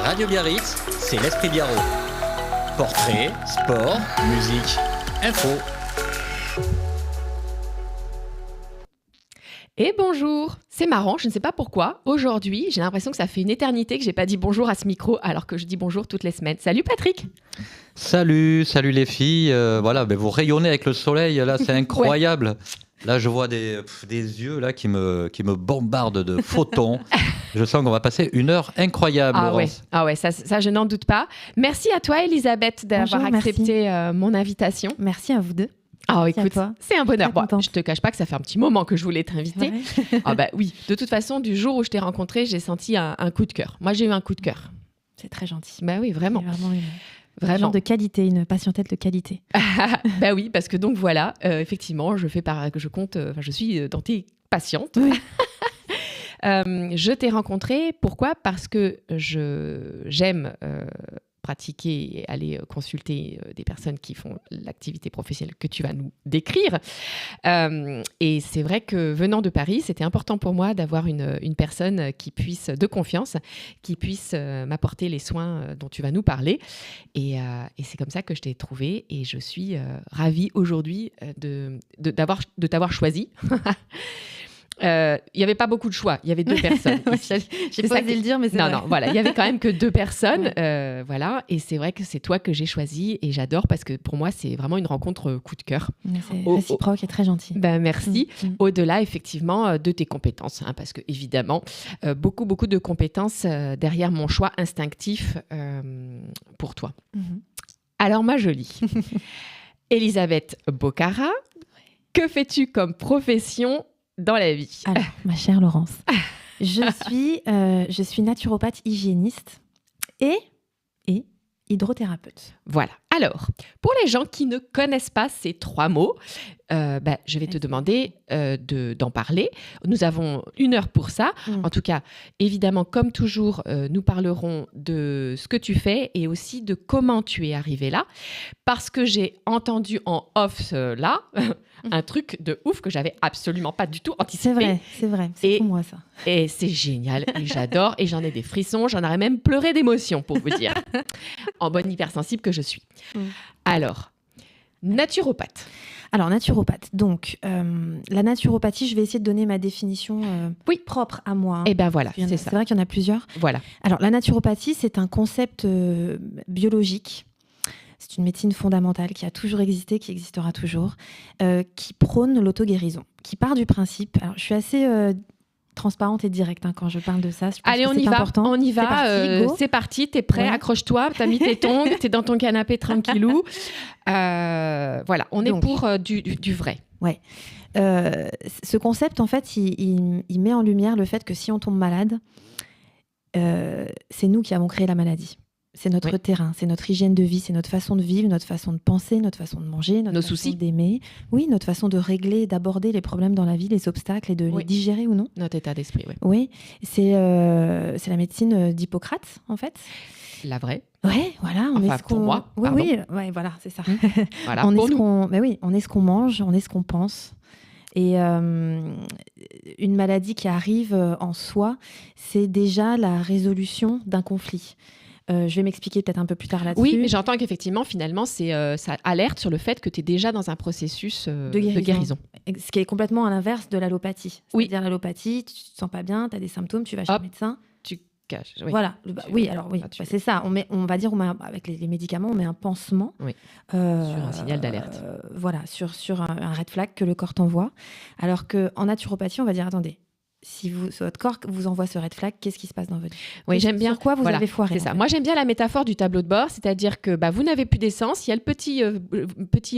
Radio Biarritz, c'est l'Esprit Biarrot. Portrait, sport, musique, info. Et bonjour, c'est marrant, je ne sais pas pourquoi. Aujourd'hui, j'ai l'impression que ça fait une éternité que j'ai pas dit bonjour à ce micro alors que je dis bonjour toutes les semaines. Salut Patrick. Salut les filles. Voilà, vous rayonnez avec le soleil, là, c'est incroyable. Ouais. Là, je vois des yeux là qui me bombardent de photons. Je sens qu'on va passer une heure incroyable, Laurence. Ça, je n'en doute pas. Merci à toi, Elisabeth, d'avoir accepté mon invitation. Merci à vous deux. Ah, écoute, c'est un bonheur. Bon, je te cache pas que ça fait un petit moment que je voulais t'inviter. Ouais. Oui, de toute façon, du jour où je t'ai rencontré, j'ai senti un coup de cœur. Moi, j'ai eu un coup de cœur. C'est très gentil. Bah oui, vraiment. C'est vraiment de qualité, une patientèle de qualité. Bah oui, parce que donc voilà, effectivement, je suis dans tes patientes. Oui. Je t'ai rencontré, pourquoi ? Parce que j'aime pratiquer et aller consulter des personnes qui font l'activité professionnelle que tu vas nous décrire. Et c'est vrai que venant de Paris, c'était important pour moi d'avoir une personne de confiance, qui puisse m'apporter les soins dont tu vas nous parler. Et c'est comme ça que je t'ai trouvée et je suis ravie aujourd'hui de t'avoir choisie. Il n'y avait pas beaucoup de choix, il y avait deux personnes. J'ai pas osé le dire, mais c'est vrai. Non, voilà, il y avait quand même que deux personnes, voilà, et c'est vrai que c'est toi que j'ai choisi et j'adore parce que pour moi c'est vraiment une rencontre coup de cœur. C'est réciproque et très gentil. Merci. Au-delà effectivement de tes compétences, parce que évidemment beaucoup de compétences derrière mon choix instinctif pour toi. Alors ma jolie, Elisabeth Bocara, que fais-tu comme profession dans la vie? Alors, ma chère Laurence, je suis naturopathe hygiéniste et hydrothérapeute. Voilà. Alors, pour les gens qui ne connaissent pas ces trois mots, je vais te demander d'en parler. Nous avons 1 heure pour ça. En tout cas, évidemment, comme toujours, nous parlerons de ce que tu fais et aussi de comment tu es arrivé là. Parce que j'ai entendu en off un truc de ouf que j'avais absolument pas du tout anticipé. C'est vrai. C'est pour moi ça. Et c'est génial. Et j'adore. Et j'en ai des frissons. J'en aurais même pleuré d'émotion, pour vous dire. En bonne hypersensible que je suis. Alors, naturopathe. Alors, naturopathe. Donc, la naturopathie, je vais essayer de donner ma définition propre à moi. Et voilà, c'est ça. C'est vrai qu'il y en a plusieurs. Voilà. Alors, la naturopathie, c'est un concept biologique. C'est une médecine fondamentale qui a toujours existé, qui existera toujours, qui prône l'auto-guérison, qui part du principe... Alors, je suis assez... transparente et directe quand je parle de ça. Allez, on y va. C'est parti, t'es prêt, accroche-toi, t'as mis tes tongs, t'es dans ton canapé tranquillou. Voilà, on est pour du vrai. Ouais. Ce concept, en fait, il met en lumière le fait que si on tombe malade, c'est nous qui avons créé la maladie. C'est notre terrain, c'est notre hygiène de vie, c'est notre façon de vivre, notre façon de penser, notre façon de manger, notre façon d'aimer. Oui, notre façon de régler, d'aborder les problèmes dans la vie, les obstacles et de les digérer ou non. Notre état d'esprit, oui. Oui, c'est la médecine d'Hippocrate, en fait. La vraie. Ouais, voilà. Pour moi. Oui, voilà, c'est ça. Voilà, on est ce qu'on mange, on est ce qu'on pense. Et une maladie qui arrive en soi, c'est déjà la résolution d'un conflit. Je vais m'expliquer peut-être un peu plus tard là-dessus. Oui, mais j'entends qu'effectivement, finalement, ça alerte sur le fait que tu es déjà dans un processus de guérison. Ce qui est complètement à l'inverse de l'allopathie. C'est-à-dire l'allopathie, tu te sens pas bien, tu as des symptômes, tu vas chez le médecin. Tu caches. Voilà. C'est ça. On va dire, avec les médicaments, on met un pansement. Oui. Sur un signal d'alerte. Voilà, sur un red flag que le corps t'envoie. Alors qu'en naturopathie, on va dire, attendez, si votre corps vous envoie ce red flag, qu'est-ce qui se passe dans votre vie ? Oui, j'aime bien. Sur quoi vous avez foiré ? C'est ça. Moi, j'aime bien la métaphore du tableau de bord, c'est-à-dire que vous n'avez plus d'essence, il y a le petit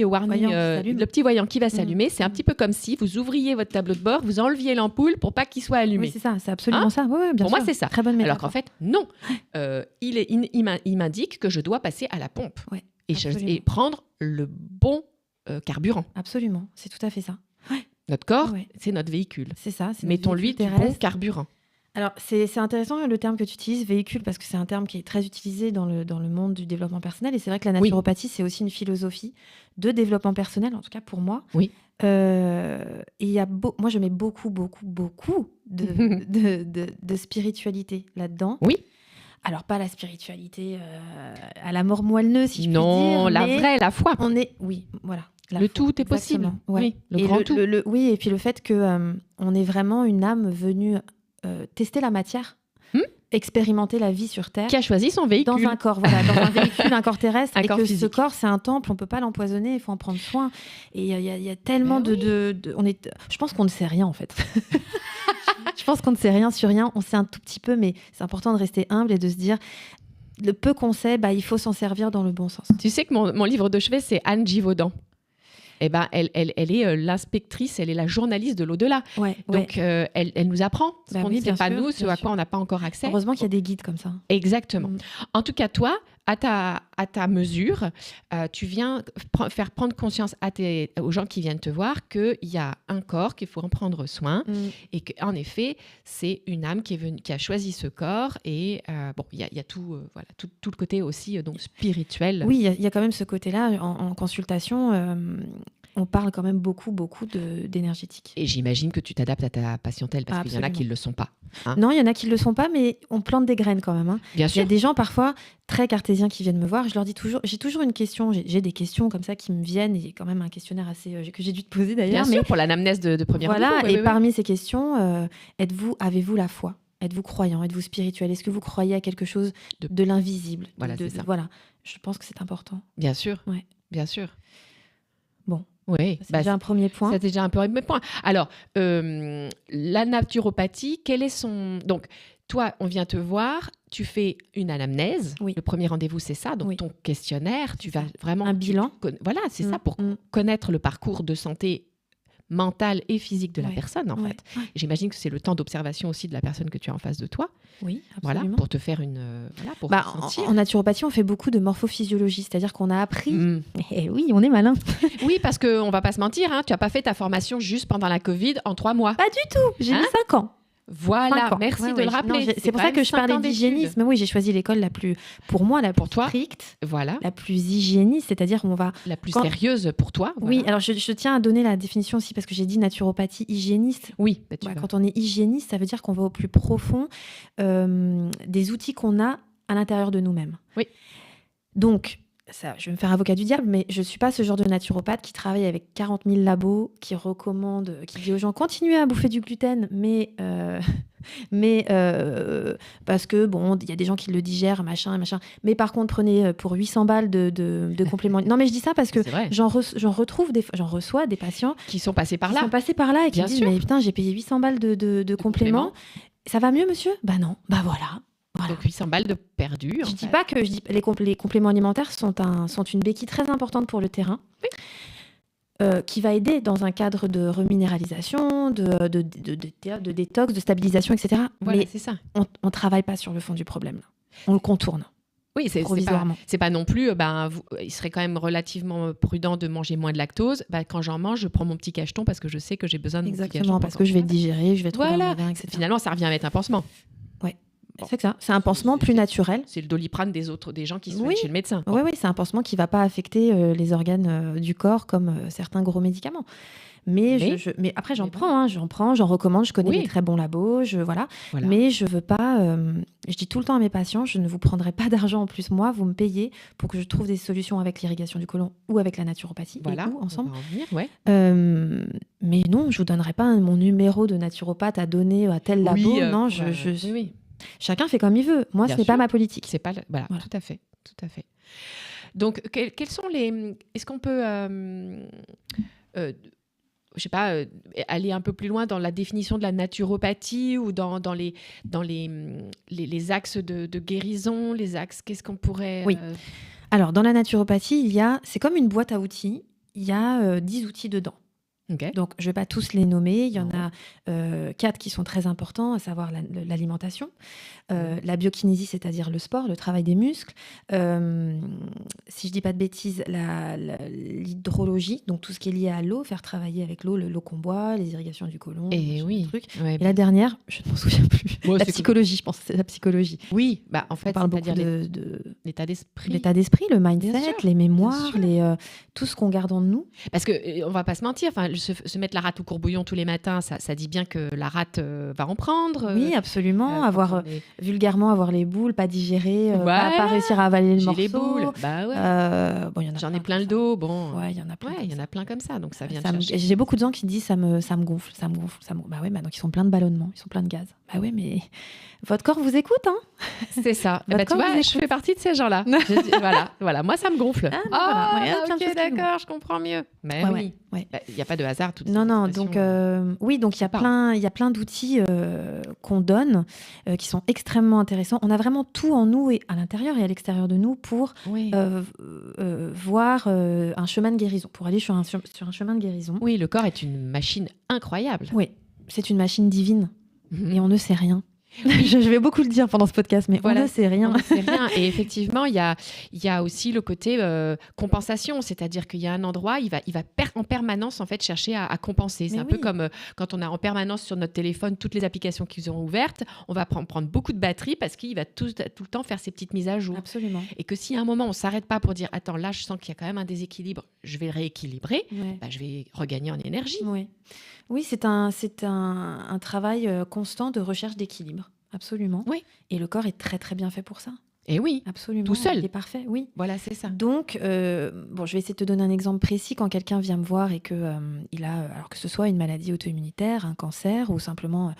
warning, le petit voyant qui va s'allumer. C'est un petit peu comme si vous ouvriez votre tableau de bord, vous enleviez l'ampoule pour pas qu'il soit allumé. Oui, c'est ça. C'est absolument ça. Oui, bien pour sûr. moi, c'est ça. Très bonne métaphore. Alors qu'en fait, non. Il m'indique que je dois passer à la pompe et prendre le bon carburant. Absolument. C'est tout à fait ça. Ouais. Notre corps, c'est notre véhicule. C'est ça. Mettons-lui du bon carburant. Alors, c'est intéressant le terme que tu utilises, véhicule, parce que c'est un terme qui est très utilisé dans le monde du développement personnel. Et c'est vrai que la naturopathie, c'est aussi une philosophie de développement personnel, en tout cas pour moi. Oui. Et moi, je mets beaucoup de spiritualité là-dedans. Oui. Alors, pas la spiritualité à la mort moelle-neuve, si je puis dire. Non, la mais vraie, la foi. Oui, voilà. Le tout est possible. Exactement, ouais. Oui, le grand tout. Oui, et puis le fait que on est vraiment une âme venue tester la matière, expérimenter la vie sur Terre. Qui a choisi son véhicule. Dans un corps, voilà, dans un véhicule, un corps terrestre, Un et corps que physique. ce corps, c'est un temple, on peut pas l'empoisonner, il faut en prendre soin. Et il y a tellement je pense qu'on ne sait rien en fait. Je pense qu'on ne sait rien sur rien, on sait un tout petit peu, mais c'est important de rester humble et de se dire, le peu qu'on sait, il faut s'en servir dans le bon sens. Tu sais que mon livre de chevet, c'est Anne Givaudan. Eh ben, elle est l'inspectrice, elle est la journaliste de l'au-delà. Ouais, Donc, elle nous apprend ce qu'on ne sait bien pas sûr, nous, ce bien à sûr. quoi on n'a pas encore accès. Heureusement qu'il y a des guides comme ça. Exactement. En tout cas, toi, à ta mesure, tu viens faire prendre conscience aux gens qui viennent te voir qu'il y a un corps, qu'il faut en prendre soin et qu'en effet, c'est une âme qui a choisi ce corps. Et il y a tout le côté aussi donc spirituel. Oui, il y a quand même ce côté-là. En consultation, on parle quand même beaucoup d'énergétique. Et j'imagine que tu t'adaptes à ta patientèle parce qu'il y en a qui ne le sont pas. Hein. Non, il y en a qui ne le sont pas, mais on plante des graines quand même. Hein. Bien Il sûr. y a des gens parfois très cartésiens qui viennent me voir. Je leur dis toujours, j'ai toujours une question. J'ai des questions comme ça qui me viennent. Il y a quand même un questionnaire que j'ai dû te poser d'ailleurs. Bien sûr, pour l'anamnèse de première voilà. rendez-vous. Et parmi ces questions, avez-vous la foi ? Êtes-vous croyant ? Êtes-vous spirituel ? Est-ce que vous croyez à quelque chose de l'invisible ? Voilà, c'est ça. Voilà. Je pense que c'est important. Bien sûr. Ouais. Bien sûr. Bon. Oui, c'est déjà un premier point. C'est déjà un premier point. Alors, la naturopathie, quel est son... Donc, toi, on vient te voir, tu fais une anamnèse. Oui. Le premier rendez-vous, c'est ça. Donc, ton questionnaire, tu vas vraiment... Un bilan. Voilà, c'est ça, pour connaître le parcours de santé mentale et physique de la personne, en fait. Ouais. J'imagine que c'est le temps d'observation aussi de la personne que tu as en face de toi. Oui, absolument. Voilà, pour te faire une... pour sentir. En naturopathie, on fait beaucoup de morphophysiologie, c'est-à-dire qu'on a appris... Et oui, on est malin. Oui, parce qu'on ne va pas se mentir, tu n'as pas fait ta formation juste pendant la Covid en 3 mois. Pas du tout, j'ai mis 5 ans. Voilà, merci de le rappeler. C'est pour ça que je parlais d'hygiénisme. Oui, j'ai choisi l'école la plus, pour moi, la plus stricte, voilà. La plus hygiéniste, c'est-à-dire on va... La plus sérieuse pour toi. Voilà. Oui, alors je tiens à donner la définition aussi, parce que j'ai dit naturopathie hygiéniste. Oui. Quand on est hygiéniste, ça veut dire qu'on va au plus profond des outils qu'on a à l'intérieur de nous-mêmes. Oui. Donc, ça, je vais me faire avocat du diable, mais je ne suis pas ce genre de naturopathe qui travaille avec 40 000 labos, qui recommande, qui dit aux gens continuez à bouffer du gluten, mais parce que bon, il y a des gens qui le digèrent, machin. Mais par contre, prenez pour 800 balles de compléments. Non, mais je dis ça parce que j'en reçois des patients qui sont passés par là, et qui disent mais putain, j'ai payé 800 balles de compléments. Ça va mieux, monsieur ? Bah non, bah voilà. Donc 800 balles de perdu. Je dis pas que les compléments alimentaires sont une béquille très importante pour le terrain, qui va aider dans un cadre de reminéralisation, de détox, de stabilisation, etc. Voilà, mais c'est ça. On travaille pas sur le fond du problème. Là. On le contourne. Oui, c'est pas non plus. Il serait quand même relativement prudent de manger moins de lactose. Quand j'en mange, je prends mon petit cacheton parce que je sais que j'ai besoin de mon petit cacheton. Exactement, parce que je vais le digérer, je vais trouver un vin, etc. Finalement, ça revient à être un pansement. C'est ça. C'est un pansement plus naturel. C'est le Doliprane des gens qui sont chez le médecin. Oui, c'est un pansement qui ne va pas affecter les organes du corps comme certains gros médicaments. Mais après, j'en prends, j'en recommande, je connais des très bons labos, voilà. Mais je veux pas, je dis tout le temps à mes patients, je ne vous prendrai pas d'argent en plus, moi, vous me payez pour que je trouve des solutions avec l'irrigation du côlon ou avec la naturopathie, ou ensemble. Mais non, je vous donnerai pas mon numéro de naturopathe à donner à tel labo, non, chacun fait comme il veut. Moi, ce n'est pas ma politique. C'est pas voilà, tout à fait. Donc, quels sont les... Est-ce qu'on peut... je sais pas, aller un peu plus loin dans la définition de la naturopathie ou dans les axes de guérison, les axes, qu'est-ce qu'on pourrait... Oui. Alors, dans la naturopathie, c'est comme une boîte à outils, il y a 10 outils dedans. Okay. Donc, je ne vais pas tous les nommer. Il y en a 4 qui sont très importants, à savoir l'alimentation, la biokinésie, c'est-à-dire le sport, le travail des muscles. Si je ne dis pas de bêtises, l'hydrologie, donc tout ce qui est lié à l'eau, faire travailler avec l'eau qu'on boit, les irrigations du côlon, et la dernière, je ne m'en souviens plus. La psychologie, je pense que c'est la psychologie. Oui, en fait, on parle beaucoup de l'état d'esprit. L'état d'esprit, le mindset, les mémoires, tout ce qu'on garde en nous. Parce qu'on ne va pas se mentir, se mettre la rate au courbouillon tous les matins, ça dit bien que la rate va en prendre. Oui, absolument. Quand Vulgairement, avoir les boules, pas digérer, Voilà. pas réussir à avaler le j'ai morceau. les boules. Bah ouais. Bon, y en a J'en ai plein comme le ça. dos. Bon. Ouais, il y en a plein. Ouais, comme il y en ça. a plein comme ça, donc ça vient de Ça me- chercher. J'ai beaucoup de gens qui disent ça me gonfle. Bah ouais, donc ils sont pleins de ballonnements, ils sont pleins de gaz. Bah ouais, mais votre corps vous écoute, hein. C'est ça. Votre Tu corps vois, vous je écoute. fais partie de ces gens-là. Voilà. Moi, ça me gonfle. Ah, voilà. Ouais, plein de choses ok, qui nous d'accord, je comprends mieux. Mais Ouais, oui. ouais. Il n'y a pas de hasard. Toutes Non, ces non, expressions, donc oui, donc il y a parle. plein d'outils qu'on donne qui sont extrêmement intéressants. On a vraiment tout en nous et à l'intérieur et à l'extérieur de nous pour Oui. voir un chemin de guérison, pour aller sur un chemin de guérison. Oui, le corps est une machine incroyable. Oui, c'est une machine divine Mhm. et on ne sait rien. Je vais beaucoup le dire pendant ce podcast, mais Voilà. on ne sait rien. On ne sait rien. Et effectivement, il y a aussi le côté compensation, c'est-à-dire qu'il y a un endroit, il va en permanence en fait chercher à compenser. C'est Mais un peu oui. comme quand on a en permanence sur notre téléphone toutes les applications qui sont ouvertes, on va prendre beaucoup de batterie parce qu'il va tout le temps faire ses petites mises à jour. Absolument. Et que si à un moment on s'arrête pas pour dire attends, là je sens qu'il y a quand même un déséquilibre, je vais le rééquilibrer, Ouais. je vais regagner en énergie. Oui, oui, c'est un travail constant de recherche d'équilibre. Absolument. Oui. Et le corps est très très bien fait pour ça. Et oui, Absolument. Tout seul. Il est parfait, oui. voilà, c'est ça. Donc, bon, je vais essayer de te donner un exemple précis. Quand quelqu'un vient me voir et que il a, alors que ce soit une maladie auto-immunitaire, un cancer ou simplement,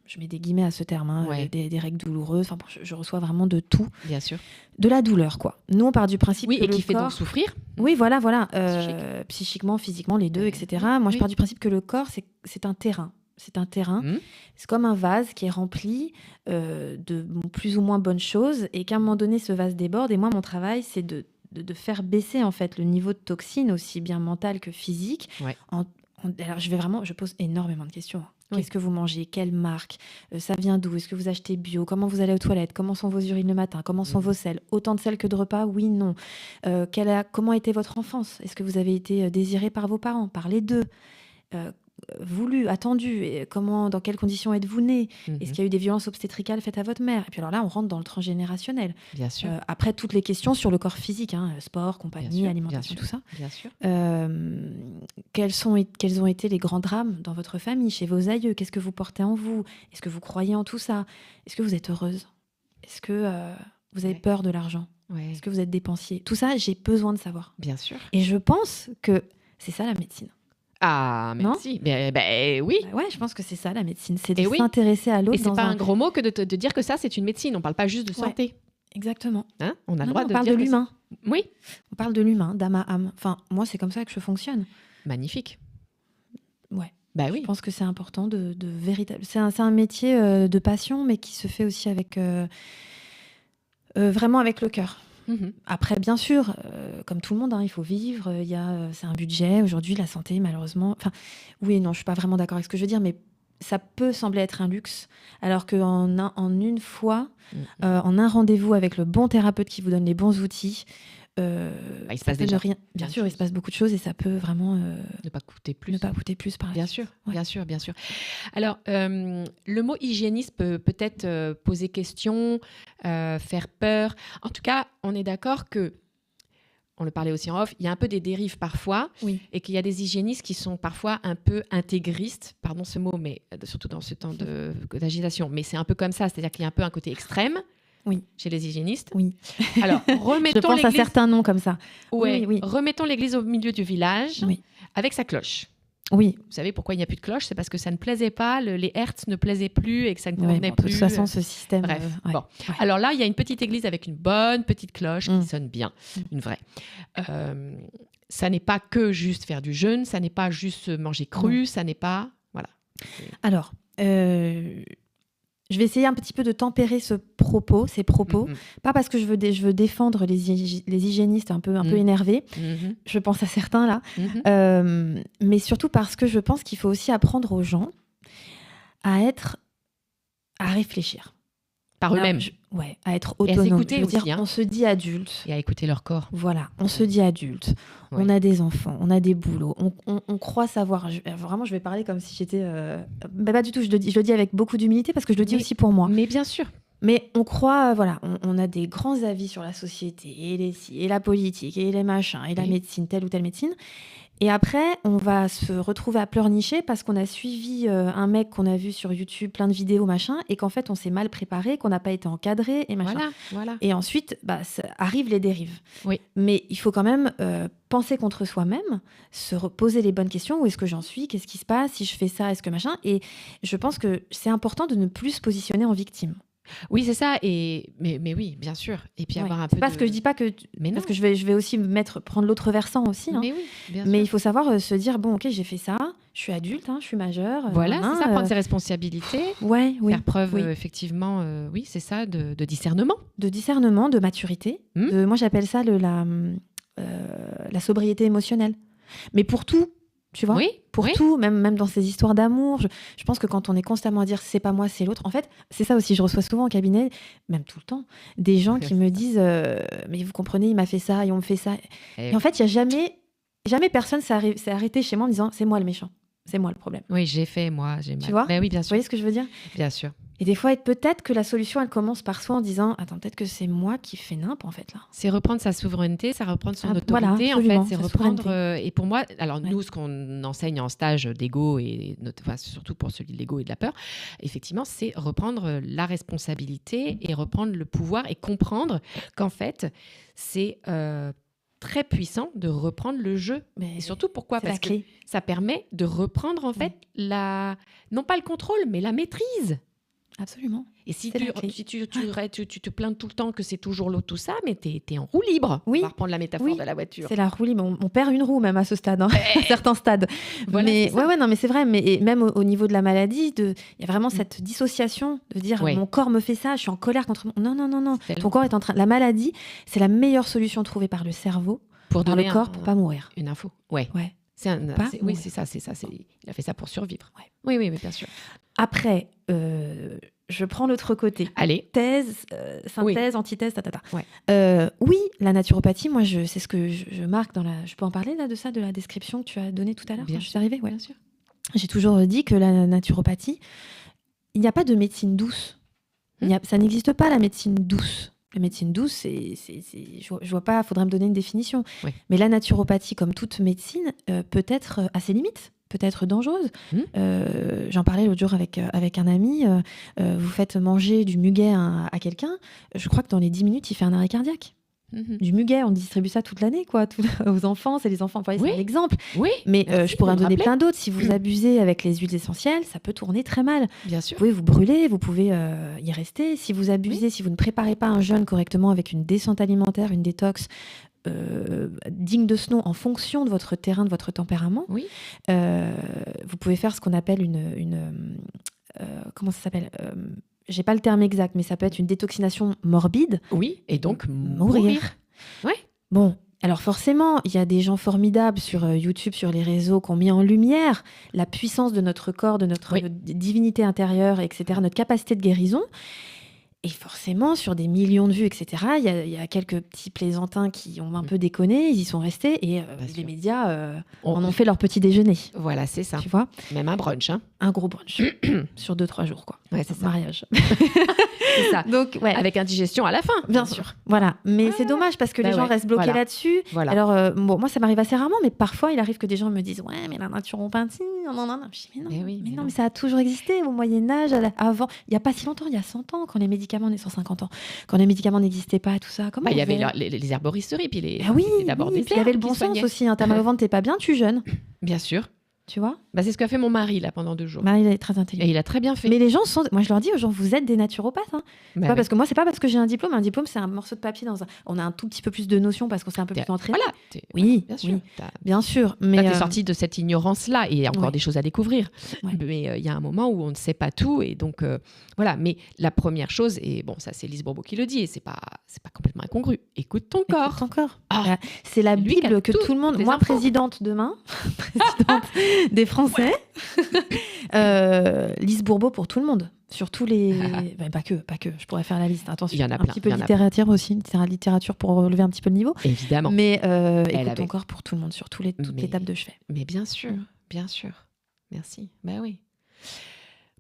je mets des guillemets à ce terme, hein, Ouais. des règles douloureuses. Enfin, bon, je reçois vraiment de tout, Bien sûr. de la douleur, quoi. Nous, on part du principe Oui, que et le qui fait donc corps- souffrir. Oui, voilà. Psychique. Psychiquement, physiquement, les deux, Oui. etc. Moi, je Oui. pars du principe que le corps, c'est un terrain. C'est un terrain. Mhm. C'est comme un vase qui est rempli de plus ou moins bonnes choses et qu'à un moment donné, ce vase déborde. Et moi, mon travail, c'est de faire baisser en fait le niveau de toxines, aussi bien mental que physique. Ouais. Alors, je pose énormément de questions. Oui. Qu'est-ce que vous mangez? Quelle marque? Ça vient d'où? Est-ce que vous achetez bio? Comment vous allez aux toilettes? Comment sont vos urines le matin? Comment sont Mhm. vos selles? Autant de sels que de repas? Oui, non. Comment a été votre enfance? Est-ce que vous avez été désiré par vos parents? Par les deux? Voulu, attendu? Et dans quelles conditions êtes-vous né? Mhm. Est-ce qu'il y a eu des violences obstétricales faites à votre mère? Et puis alors là, on rentre dans le transgénérationnel. Bien sûr. Après, toutes les questions sur le corps physique, hein, sport, compagnie, Bien sûr, alimentation, bien tout ça. Bien sûr. Quels ont été les grands drames dans votre famille, chez vos aïeux? Qu'est-ce que vous portez en vous? Est-ce que vous croyez en tout ça? Est-ce que vous êtes heureuse? Est-ce que vous avez Ouais. peur de l'argent? Ouais. Est-ce que vous êtes dépensier? Tout ça, j'ai besoin de savoir. Bien sûr. Et je pense que c'est ça la médecine. Ah, Non merci. Oui. Ouais, je pense que c'est ça la médecine. C'est de Et oui. s'intéresser à Et l'autre c'est dans pas un... un gros mot que de dire que ça, c'est une médecine. On parle pas juste de Ouais. santé. Exactement. Hein, on a le Non, droit non, de on parle dire de que l'humain. c'est- Oui. On parle de l'humain, d'âme à âme. Enfin, moi, c'est comme ça que je fonctionne. Magnifique. Ouais. Bah Je oui. pense que c'est important de véritable. C'est un métier de passion, mais qui se fait aussi avec vraiment avec le cœur. Mhm. Après, bien sûr, comme tout le monde, hein, il faut vivre. C'est un budget aujourd'hui, la santé, malheureusement. Enfin, oui, et non, je suis pas vraiment d'accord avec ce que je veux dire, mais ça peut sembler être un luxe, alors qu'en une fois, Mhm. en un rendez-vous avec le bon thérapeute qui vous donne les bons outils. Il se ça passe peut déjà Bien plein de sûr, il se passe beaucoup de choses et ça peut vraiment Ne pas coûter plus. ne pas coûter plus par la Bien suite. sûr, Ouais. bien sûr, bien sûr. Alors, le mot hygiéniste peut peut-être poser question, faire peur. En tout cas, on est d'accord que, on le parlait aussi en off, il y a un peu des dérives parfois, Oui. et qu'il y a des hygiénistes qui sont parfois un peu intégristes, pardon ce mot, mais surtout dans ce temps d'agitation. Mais c'est un peu comme ça, c'est-à-dire qu'il y a un peu un côté extrême Oui. chez les hygiénistes. Oui. Alors, Je remettons pense à l'église, certains noms comme ça. ouais, Oui, oui. remettons l'église au milieu du village Oui. avec sa cloche. Oui. Vous savez pourquoi il n'y a plus de cloche? C'est parce que ça ne plaisait pas, les hertz ne plaisaient plus et que ça ne Ouais, convenait bon, de plus. toute façon, ce système. Bref, ouais. bon. Ouais. Alors là, il y a une petite église avec une bonne petite cloche Mm. qui sonne bien, une vraie. Ça n'est pas que juste faire du jeûne, ça n'est pas juste manger cru, ça n'est pas... Voilà. Alors, je vais essayer un petit peu de tempérer ces propos. Mhm, Pas parce que je veux défendre les hygiénistes un peu Mm. énervés. mhm, Je pense à certains là. mhm. Mais surtout parce que je pense qu'il faut aussi apprendre aux gens à réfléchir. Par eux-mêmes. À être Et à autonome. s'écouter Je veux aussi, dire, hein. on se dit adulte. Et à écouter leur corps. Voilà, on se dit adulte. Oui. On a des enfants, on a des boulots, on croit savoir. Vraiment, je vais parler comme si j'étais. Mais pas du tout, je le dis avec beaucoup d'humilité parce que je le dis Mais- aussi pour moi. Mais bien sûr. Mais on croit, voilà, on a des grands avis sur la société, et la politique, et les machins, et la Oui. médecine, telle ou telle médecine. Et après, on va se retrouver à pleurnicher parce qu'on a suivi un mec qu'on a vu sur YouTube, plein de vidéos, machin, et qu'en fait, on s'est mal préparé, qu'on n'a pas été encadré, et machin. Voilà. Et ensuite, arrivent les dérives. Oui. Mais il faut quand même penser contre soi-même, se poser les bonnes questions. Où est-ce que j'en suis? Qu'est-ce qui se passe? Si je fais ça, est-ce que machin? Et je pense que c'est important de ne plus se positionner en victime. Oui, c'est ça. Mais oui, bien sûr. Et puis avoir un peu. C'est pas ce que je dis pas que. Mais non. Parce que je vais aussi prendre l'autre versant aussi. Hein. Mais oui, bien Mais sûr. il faut savoir se dire bon, ok, j'ai fait ça. Je suis adulte, je suis majeure. Voilà, c'est ça, prendre ses responsabilités. Oui. Faire preuve, effectivement, oui, c'est ça, de discernement. De discernement, de maturité. Moi, j'appelle ça la sobriété émotionnelle. Mais pour tout, tu vois, pour tout, même dans ces histoires d'amour, je pense que quand on est constamment à dire c'est pas moi, c'est l'autre, en fait, c'est ça aussi, je reçois souvent au cabinet, même tout le temps, des gens qui me disent mais vous comprenez, il m'a fait ça et on me fait ça. Et en fait, il n'y a jamais personne s'est arrêté chez moi en me disant c'est moi le méchant, c'est moi le problème. Oui, j'ai fait, moi, j'ai mal. Tu vois? Ben oui, bien sûr. Vous voyez ce que je veux dire? Bien sûr. Et des fois, peut-être que la solution, elle commence par soi en disant attends, peut-être que c'est moi qui fais nimp en fait là. C'est reprendre sa souveraineté, ça reprendre son autorité. Voilà, en fait, c'est reprendre. souveraineté. Et pour moi, alors nous, ce qu'on enseigne en stage d'ego et surtout pour celui de l'ego et de la peur, effectivement, c'est reprendre la responsabilité et reprendre le pouvoir et comprendre qu'en fait, c'est très puissant de reprendre le jeu. Et surtout pourquoi? Parce que ça permet de reprendre en fait non pas le contrôle, mais la maîtrise. Absolument. Et si tu te plains tout le temps que c'est toujours l'autre, tout ça, mais t'es en roue libre. Oui. On va reprendre la métaphore de la voiture. C'est la roue libre. On perd une roue même à ce stade, à certains stades. Voilà, mais non, mais c'est vrai. Mais même au niveau de la maladie, il y a vraiment cette dissociation de dire mon corps me fait ça, je suis en colère contre moi. Non. Ton corps est en train. La maladie, c'est la meilleure solution trouvée par le cerveau, par le corps, pour pas mourir. Une info. Ouais. Oui, c'est ça. Il a fait ça pour survivre. Ouais. Oui, bien sûr. Après, je prends l'autre côté. Allez. Thèse, synthèse, antithèse, Ouais. oui, la naturopathie, moi, c'est ce que je marque dans la... Je peux en parler là de ça, de la description que tu as donnée tout à l'heure quand je suis arrivée? Bien sûr. J'ai toujours dit que la naturopathie, il n'y a pas de médecine douce. Ça n'existe pas, la médecine douce. La médecine douce, je vois pas, il faudrait me donner une définition. Oui. Mais la naturopathie, comme toute médecine, peut être à ses limites, peut être dangereuse. J'en parlais l'autre jour avec un ami. Vous faites manger du muguet à quelqu'un, je crois que dans les 10 minutes, il fait un arrêt cardiaque. Du muguet, on distribue ça toute l'année, quoi, aux enfants, c'est les enfants. Vous voyez, c'est un exemple. Oui. Mais je pourrais en donner plein d'autres. Si vous abusez avec les huiles essentielles, ça peut tourner très mal. Bien sûr. Vous pouvez vous brûler, vous pouvez y rester. Si vous abusez, si vous ne préparez pas un jeûne correctement avec une descente alimentaire, une détox digne de ce nom, en fonction de votre terrain, de votre tempérament, vous pouvez faire ce qu'on appelle une comment ça s'appelle? J'ai pas le terme exact, mais ça peut être une détoxination morbide. Oui, et donc mourir. Ouais. Bon, alors forcément, il y a des gens formidables sur YouTube, sur les réseaux, qui ont mis en lumière la puissance de notre corps, de notre divinité intérieure, etc., notre capacité de guérison. Et forcément, sur des millions de vues, etc., il y a quelques petits plaisantins qui ont un peu déconné, ils y sont restés, et les médias en ont fait leur petit déjeuner. Voilà, c'est ça. Tu vois ? Même un brunch. Un gros brunch, sur 2-3 jours, quoi. Ouais, c'est ça. Mariage. C'est ça. Donc, ouais. Avec indigestion à la fin. Bien sûr. Voilà. Mais c'est dommage parce que les gens restent bloqués là-dessus. Voilà. Alors, moi, ça m'arrive assez rarement, mais parfois, il arrive que des gens me disent ouais, mais la naturopathie, non. Je dis, mais non, mais ça a toujours existé au Moyen-Âge, avant. Il n'y a pas si longtemps, il y a 100 ans, quand les médicaments, 150 ans, quand les médicaments n'existaient pas, tout ça. Comment il y avait les herboristeries, puis les. Oui, d'abord des puis il y avait le bon sens aussi. T'as mal au ventre, t'es pas bien, tu jeûnes. Bien sûr. Tu vois ? C'est ce qu'a fait mon mari là pendant 2 jours. Il est très intelligent. Et il a très bien fait. Mais les gens sont. Moi, je leur dis aux gens, vous êtes des naturopathes. Parce que moi, c'est pas parce que j'ai un diplôme. Un diplôme, c'est un morceau de papier on a un tout petit peu plus de notions parce qu'on s'est un peu plus entraîné. Voilà. Oui, bien sûr. Bien sûr. Mais t'es sorti de cette ignorance-là et il y a encore des choses à découvrir. Ouais. Mais il y a un moment où on ne sait pas tout et donc voilà. Mais la première chose, et bon, ça c'est Lise Bourbeau qui le dit et c'est pas complètement incongru. Écoute ton corps. Écoute ton corps. C'est la Bible que tout le monde. Moi, présidente demain, présidente des Français. Lise Bourbeau pour tout le monde, sur tous les pas que je pourrais faire la liste, attention, il y en a un plein, petit peu littérature aussi, littérature pour relever un petit peu le niveau, évidemment, mais écoute encore pour tout le monde sur toutes les étapes de chevet. Mais bien sûr, merci. Oui.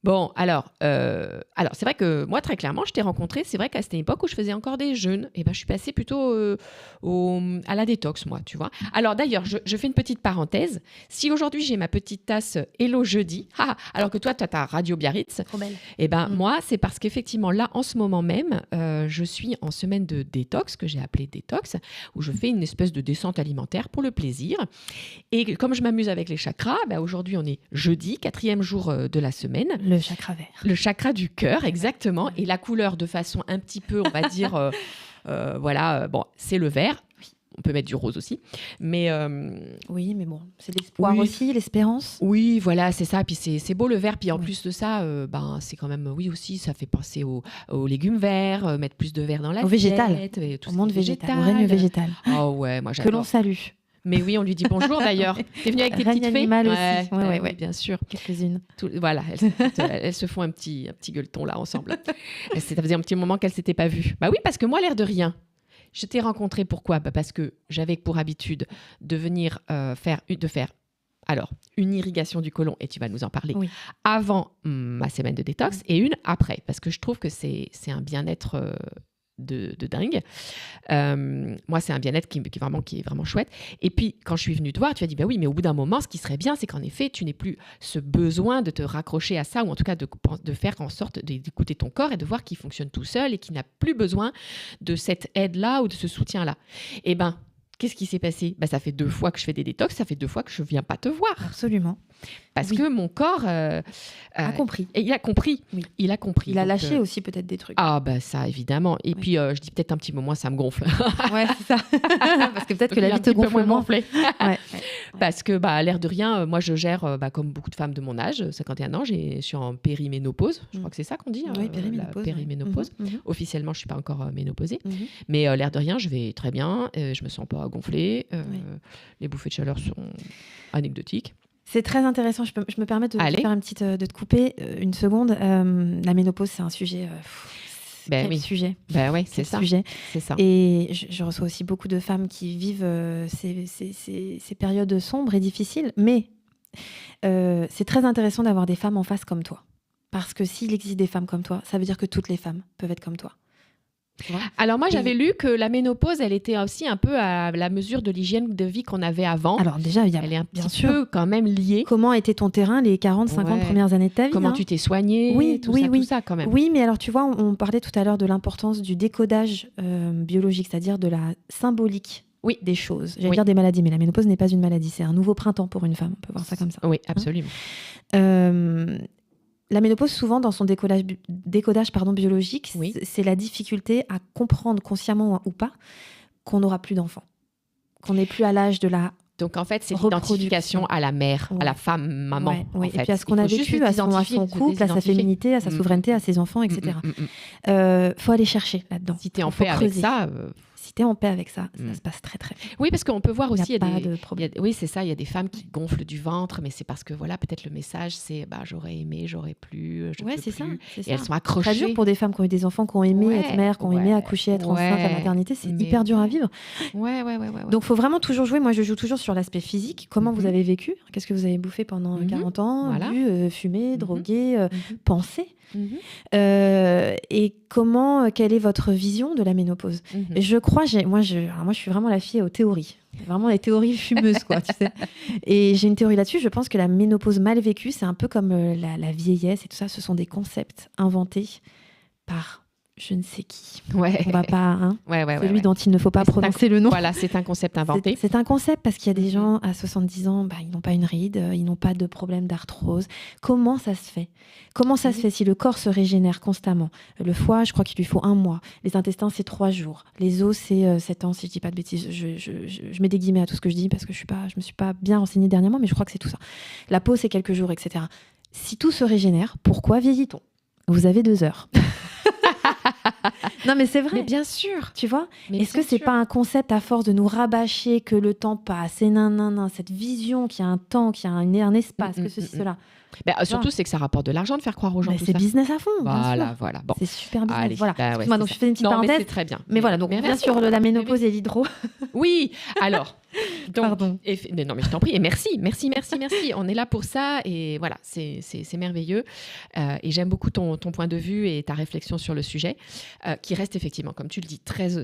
Bon, alors c'est vrai que moi, très clairement, je t'ai rencontré. C'est vrai qu'à cette époque où je faisais encore des jeûnes, et ben, je suis passée plutôt à la détox, moi, tu vois. Alors d'ailleurs, je fais une petite parenthèse. Si aujourd'hui, j'ai ma petite tasse Hello Jeudi, alors que toi, tu as ta Radio Biarritz, Trop belle. et ben, moi, c'est parce qu'effectivement, là, en ce moment même, je suis en semaine de détox, que j'ai appelée détox, où je fais une espèce de descente alimentaire pour le plaisir. Et comme je m'amuse avec les chakras, ben, aujourd'hui, on est jeudi, 4e jour de la semaine. Le chakra vert. Le chakra du cœur, exactement. Et la couleur de façon un petit peu, on va dire, bon, c'est le vert. On peut mettre du rose aussi. Mais oui, mais bon, c'est l'espoir oui. aussi, l'espérance. Oui, voilà, c'est ça. Puis c'est beau le vert. Puis en plus de ça, c'est quand même, oui aussi, ça fait penser aux légumes verts, mettre plus de verre dans la Au végétal. Tout Au monde végétal, au règne végétal. Oh ouais, moi j'adore. Que l'on salue. Mais oui, on lui dit bonjour d'ailleurs. T'es venue avec tes Règne petites fées animal aussi. Ouais, bien sûr. Quelques-unes. Voilà, elles se font un petit gueuleton là ensemble. Ça faisait un petit moment qu'elles ne s'étaient pas vues. Bah oui, parce que moi, l'air de rien, je t'ai rencontré pourquoi ? Parce que j'avais pour habitude de venir faire une irrigation du côlon, et tu vas nous en parler, avant ma semaine de détox, et une après, parce que je trouve que c'est un bien-être de dingue. Moi, c'est un bien-être qui est vraiment chouette. Et puis, quand je suis venue te voir, tu as dit, bah oui, mais au bout d'un moment, ce qui serait bien, c'est qu'en effet, tu n'aies plus ce besoin de te raccrocher à ça, ou en tout cas de faire en sorte d'écouter ton corps et de voir qu'il fonctionne tout seul et qu'il n'a plus besoin de cette aide-là ou de ce soutien-là. Eh ben, qu'est-ce qui s'est passé ? Ça fait 2 fois que je fais des détox, ça fait 2 fois que je ne viens pas te voir. Absolument. Parce que mon corps a compris. Et il a compris. Oui. Il a compris. Il a lâché aussi peut-être des trucs. Ah ça, évidemment. Et puis, je dis peut-être un petit moment, ça me gonfle. Ouais, c'est ça. Parce que peut-être que la vie te gonfle moins. Ouais. Parce que, à l'air de rien, moi, je gère, comme beaucoup de femmes de mon âge, 51 ans, je suis en périménopause. Je crois que c'est ça qu'on dit. Oui, périménopause. Périménopause. Officiellement, je ne suis pas encore ménopausée. Mais l'air de rien, je vais très bien. Je ne me sens pas gonflée. Les bouffées de chaleur sont anecdotiques. C'est très intéressant. Je me permets de faire une petite, de te couper une seconde. La ménopause, c'est un sujet. Sujet. Oui, c'est ça. Sujet. C'est ça. Et je reçois aussi beaucoup de femmes qui vivent ces périodes sombres et difficiles. Mais c'est très intéressant d'avoir des femmes en face comme toi. Parce que s'il existe des femmes comme toi, ça veut dire que toutes les femmes peuvent être comme toi. Alors moi, j'avais lu que la ménopause, elle était aussi un peu à la mesure de l'hygiène de vie qu'on avait avant. Alors déjà, elle est un petit peu quand même liée. Comment était ton terrain les 40-50 premières années de ta vie ? Comment tu t'es soignée, tout ça quand même. Oui, mais alors tu vois, on parlait tout à l'heure de l'importance du décodage biologique, c'est-à-dire de la symbolique des choses. J'allais dire des maladies, mais la ménopause n'est pas une maladie, c'est un nouveau printemps pour une femme, on peut voir ça comme ça. Oui, absolument. La ménopause, souvent, dans son décodage biologique, c'est la difficulté à comprendre, consciemment ou pas, qu'on n'aura plus d'enfants, qu'on n'est plus à l'âge de la Donc, en fait, c'est l'identification à la mère, à la femme, maman. Et puis à ce qu'on a vécu, à son couple, à sa féminité, à sa souveraineté, à ses enfants, etc. Faut aller chercher là-dedans. Si tu es en paix avec ça... Si tu es en paix avec ça, ça se passe très très bien. Oui, parce qu'on peut voir aussi, il n'y a pas de problème. Oui, c'est ça, il y a des femmes qui gonflent du ventre, mais c'est parce que voilà, peut-être le message, c'est j'aurais aimé, j'aurais pu, je peux c'est plus. Ça. Et elles sont accrochées. Très dur pour des femmes qui ont eu des enfants, qui ont aimé être mères, qui ont aimé accoucher, être enceinte, la maternité, c'est hyper dur à vivre. Ouais. Donc, il faut vraiment toujours jouer. Moi, je joue toujours sur l'aspect physique. Comment vous avez vécu ? Qu'est-ce que vous avez bouffé pendant 40 ans ? Bu, fumé, drogué, pensé ? Et quelle est votre vision de la ménopause ? Je crois, moi je suis vraiment la fille aux théories, vraiment les théories fumeuses quoi, tu sais. Et j'ai une théorie là-dessus. Je pense que la ménopause mal vécue, c'est un peu comme la vieillesse et tout ça. Ce sont des concepts inventés par je ne sais qui. On va pas, celui dont il ne faut pas prononcer le nom. Voilà, c'est un concept inventé. C'est un concept parce qu'il y a des gens à 70 ans, ils n'ont pas une ride, ils n'ont pas de problème d'arthrose. Comment ça se fait ? Comment ça se fait si le corps se régénère constamment ? Le foie, je crois qu'il lui faut 1 mois. Les intestins, c'est 3 jours. Les os, c'est 7 ans, si je dis pas de bêtises. Je mets des guillemets à tout ce que je dis parce que je me suis pas bien renseignée dernièrement, mais je crois que c'est tout ça. La peau, c'est quelques jours, etc. Si tout se régénère, pourquoi vieillit-on ? Vous avez 2 heures. Non mais c'est vrai. Mais bien sûr. Tu vois ? Est-ce que c'est pas un concept à force de nous rabâcher que le temps passe et cette vision qu'il y a un temps, qu'il y a un espace, que ceci, cela ? Surtout, c'est que ça rapporte de l'argent de faire croire aux gens tout c'est ça. business à fond. Voilà. Bon. C'est super business. Allez, voilà. ouais, Excuse-moi, donc je fais une petite non, parenthèse. mais c'est très bien. Mais voilà, donc on revient sur la ménopause et l'hydro. Oui, alors. Donc, Pardon. Non, mais je t'en prie. Et merci. On est là pour ça. Et voilà, c'est merveilleux. Et j'aime beaucoup ton point de vue et ta réflexion sur le sujet, qui reste effectivement, comme tu le dis, très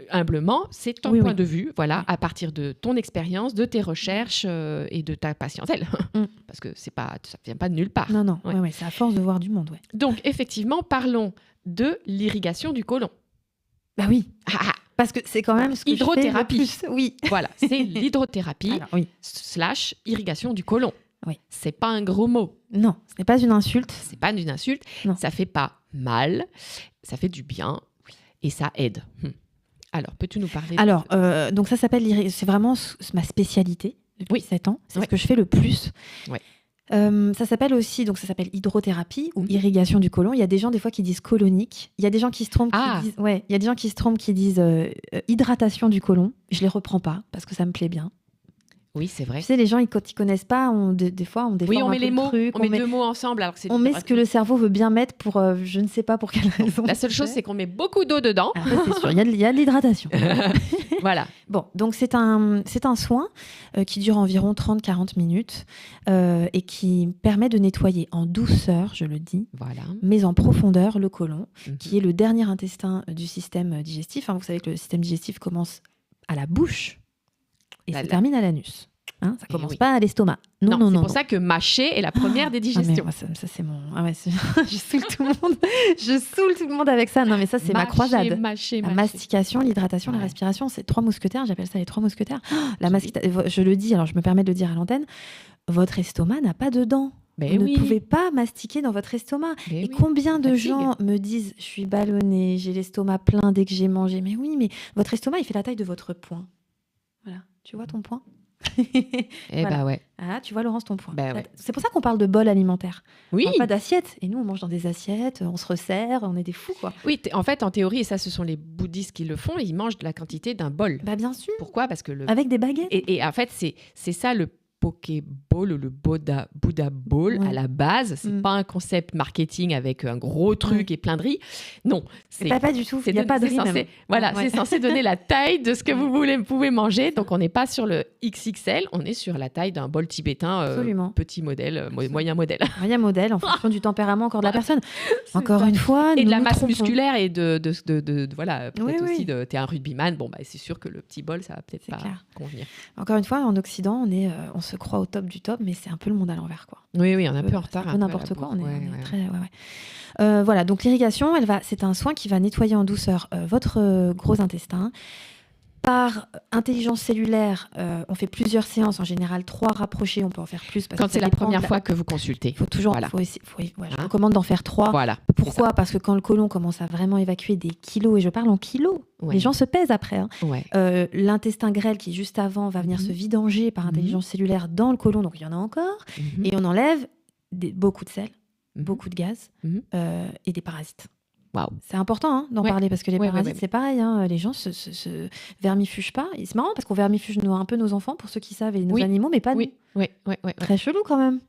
humblement, c'est ton point de vue, voilà, à partir de ton expérience, de tes recherches et de ta patientèle. Parce que ça ne vient pas de nulle part. Non, c'est à force de voir du monde. Ouais. Donc, effectivement, parlons de l'irrigation du côlon. Bah oui. Parce que c'est quand même ce que hydrothérapie. Je fais le plus. Oui. Voilà, c'est l'hydrothérapie / irrigation du côlon. Oui. C'est pas un gros mot. Non, ce n'est pas une insulte. C'est pas une insulte. Non. Ça fait pas mal. Ça fait du bien et ça aide. Alors, peux-tu nous parler donc ça s'appelle c'est vraiment ma spécialité depuis 7 ans. C'est ce que je fais le plus. Ouais. Ça s'appelle aussi, donc ça s'appelle hydrothérapie ou irrigation du côlon. Il y a des gens des fois qui disent colonique. Il y a des gens qui se trompent qui disent hydratation du côlon. Je les reprends pas parce que ça me plaît bien. Oui, c'est vrai. Tu sais, les gens, quand ils connaissent pas, des fois, on déforme on met un peu les mots, le truc. on met 2 mots ensemble. Alors que on met ce que le cerveau veut bien mettre pour, je ne sais pas pour quelle raison. La seule chose, c'est qu'on met beaucoup d'eau dedans. Après, c'est sûr, il y a de l'hydratation. Voilà. Bon, donc c'est un soin qui dure environ 30-40 minutes et qui permet de nettoyer en douceur, je le dis, mais en profondeur le côlon, qui est le dernier intestin du système digestif. Vous savez que le système digestif commence à la bouche et se termine à l'anus. Ça commence pas à l'estomac. Non. C'est pour ça que mâcher est la première des digestions. Ça c'est mon. Je saoule tout le monde. Je saoule tout le monde avec ça. Non, mais ça c'est ma croisade. La mastication, l'hydratation, la respiration, c'est 3 mousquetaires. J'appelle ça les 3 mousquetaires. Je le dis. Alors je me permets de le dire à l'antenne. Votre estomac n'a pas de dents. Vous ne pouvez pas mastiquer dans votre estomac. Et combien de gens me disent je suis ballonnée, j'ai l'estomac plein dès que j'ai mangé. Mais oui, mais votre estomac il fait la taille de votre poing. Voilà. Tu vois ton poing? Ouais. Ah, tu vois, Laurence, ton point. C'est pour ça qu'on parle de bol alimentaire. Oui. On parle pas d'assiette. Et nous, on mange dans des assiettes, on se resserre, on est des fous, quoi. Oui, en fait, en théorie, et ça, ce sont les bouddhistes qui le font, ils mangent de la quantité d'un bol. Bien sûr. Pourquoi? Parce que avec des baguettes. Et en fait, c'est ça le Pokéball ou le Buddha Ball à la base. C'est pas un concept marketing avec un gros truc et plein de riz. Non. Pas du tout. Il n'y a pas de riz même. Voilà, c'est censé donner la taille de ce que vous pouvez manger. Donc, on n'est pas sur le XXL, on est sur la taille d'un bol tibétain, petit modèle, moyen modèle. Moyen modèle en fonction du tempérament encore de la personne. Encore une fois. Et de la masse musculaire et voilà, peut-être aussi t'es un rugbyman. Bon, c'est sûr que le petit bol, ça va peut-être pas convenir. Encore une fois, en Occident, on se croit au top du top, mais c'est un peu le monde à l'envers, quoi. Oui, on est un peu en retard. Un peu n'importe quoi. On est très. Voilà, donc l'irrigation, c'est un soin qui va nettoyer en douceur votre gros intestin. Par intelligence cellulaire, on fait plusieurs séances, en général 3 rapprochées, on peut en faire plus. Quand c'est la première fois que vous consultez. Il faut toujours, je recommande d'en faire 3. Voilà, pourquoi? Parce que quand le côlon commence à vraiment évacuer des kilos, et je parle en kilos, les gens se pèsent après. L'intestin grêle qui est juste avant va venir se vidanger par intelligence cellulaire dans le côlon, donc il y en a encore, et on enlève beaucoup de sel, beaucoup de gaz et des parasites. Wow. C'est important d'en parler parce que les parasites, c'est pareil. Les gens se vermifugent pas. Et c'est marrant parce qu'on vermifuge un peu nos enfants, pour ceux qui savent, et nos animaux, mais pas nous. Très chelou quand même.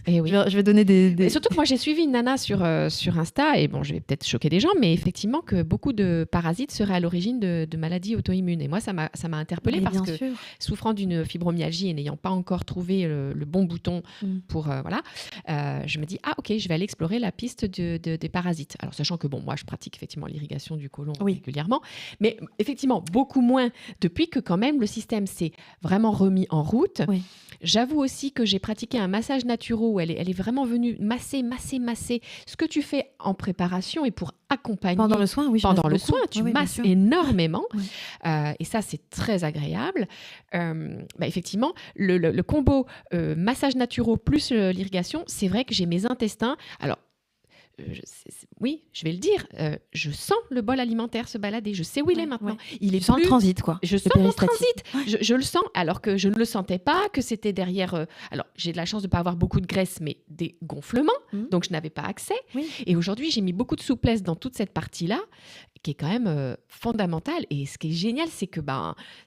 Et je vais donner des... Et surtout que moi, j'ai suivi une nana sur Insta, et bon, je vais peut-être choquer des gens, mais effectivement que beaucoup de parasites seraient à l'origine de maladies auto-immunes. Et moi, ça m'a interpellée parce que souffrant d'une fibromyalgie et n'ayant pas encore trouvé le bon bouton pour... je me dis, ok, je vais aller explorer la piste des parasites. Alors, sachant que, moi, je pratique effectivement l'irrigation du côlon régulièrement, mais effectivement, beaucoup moins depuis que quand même le système s'est vraiment remis en route. J'avoue aussi que j'ai pratiqué un massage naturel où elle est vraiment venue masser ce que tu fais en préparation et pour accompagner. Pendant le soin, tu masses énormément. Et ça, c'est très agréable. Effectivement, le combo massage naturel plus l'irrigation, c'est vrai que j'ai mes intestins. Alors, je vais le dire, je sens le bol alimentaire se balader, je sais où il est maintenant. Il est sans le transit, quoi. Je sens mon transit, je le sens, alors que je ne le sentais pas, que c'était derrière... alors, j'ai de la chance de ne pas avoir beaucoup de graisse, mais des gonflements, donc je n'avais pas accès. Et aujourd'hui, j'ai mis beaucoup de souplesse dans toute cette partie-là, qui est quand même fondamentale. Et ce qui est génial, c'est que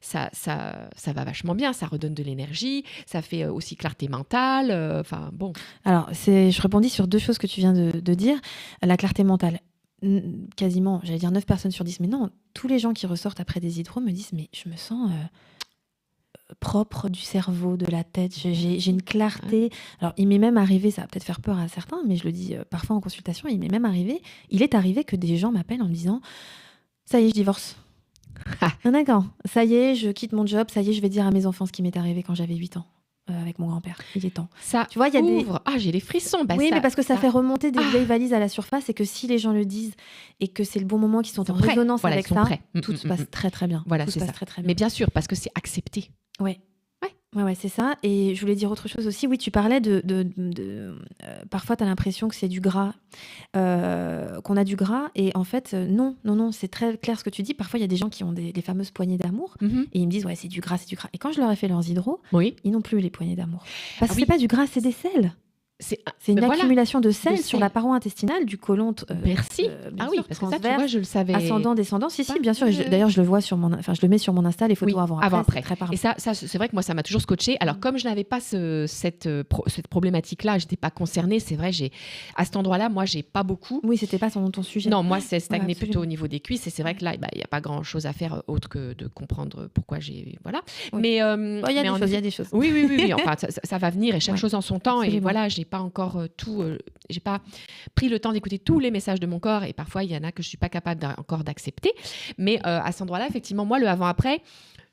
ça va vachement bien, ça redonne de l'énergie, ça fait aussi clarté mentale. Enfin bon. Alors, je rebondis sur 2 choses que tu viens de dire. La clarté mentale. Quasiment, j'allais dire 9 personnes sur 10, mais non, tous les gens qui ressortent après des hydros me disent mais je me sens propre du cerveau, de la tête, j'ai une clarté. Alors il m'est même arrivé, ça va peut-être faire peur à certains, mais je le dis parfois en consultation, il est arrivé que des gens m'appellent en me disant ça y est, je divorce. Non, d'accord, ça y est, je quitte mon job, ça y est, je vais dire à mes enfants ce qui m'est arrivé quand j'avais 8 ans. Avec mon grand-père, il est temps. Ça, tu vois, il y a ouvre. Ah, j'ai les frissons. Oui, mais parce que ça fait remonter des vieilles valises à la surface et que si les gens le disent et que c'est le bon moment, qu'ils sont en résonance avec ça, tout se passe très très bien. Voilà, tout c'est se ça. passe très très bien. Mais bien sûr, parce que c'est accepté. Ouais, c'est ça. Et je voulais dire autre chose aussi. Oui, tu parlais parfois, tu as l'impression que c'est du gras, qu'on a du gras. Et en fait, non, c'est très clair ce que tu dis. Parfois, il y a des gens qui ont des fameuses poignées d'amour et ils me disent, ouais, c'est du gras. Et quand je leur ai fait leurs hydros, ils n'ont plus les poignées d'amour. Parce que c'est pas du gras, c'est des sels. C'est une accumulation de sels sur la paroi intestinale du côlon. Merci. Oui, parce que ça, tu vois, je le savais. Ascendant, descendant. Si, bien sûr. D'ailleurs, je le vois je le mets sur mon Insta, les photos avant-après. Très parlant. Et ça, c'est vrai que moi, ça m'a toujours scotché. Alors, comme je n'avais pas cette problématique-là, je n'étais pas concernée. C'est vrai, à cet endroit-là, moi, j'ai pas beaucoup. Oui, c'était pas ton sujet. Non, moi, c'est stagné plutôt au niveau des cuisses. Et c'est vrai que là, il n'y a pas grand-chose à faire autre que de comprendre pourquoi j'ai. Voilà. Oui. Mais il y a des choses. Oui. Enfin, ça va venir et chaque chose en son temps. Et voilà, j'ai pas encore j'ai pas pris le temps d'écouter tous les messages de mon corps et parfois il y en a que je suis pas capable encore d'accepter, mais à cet endroit-là effectivement moi le avant-après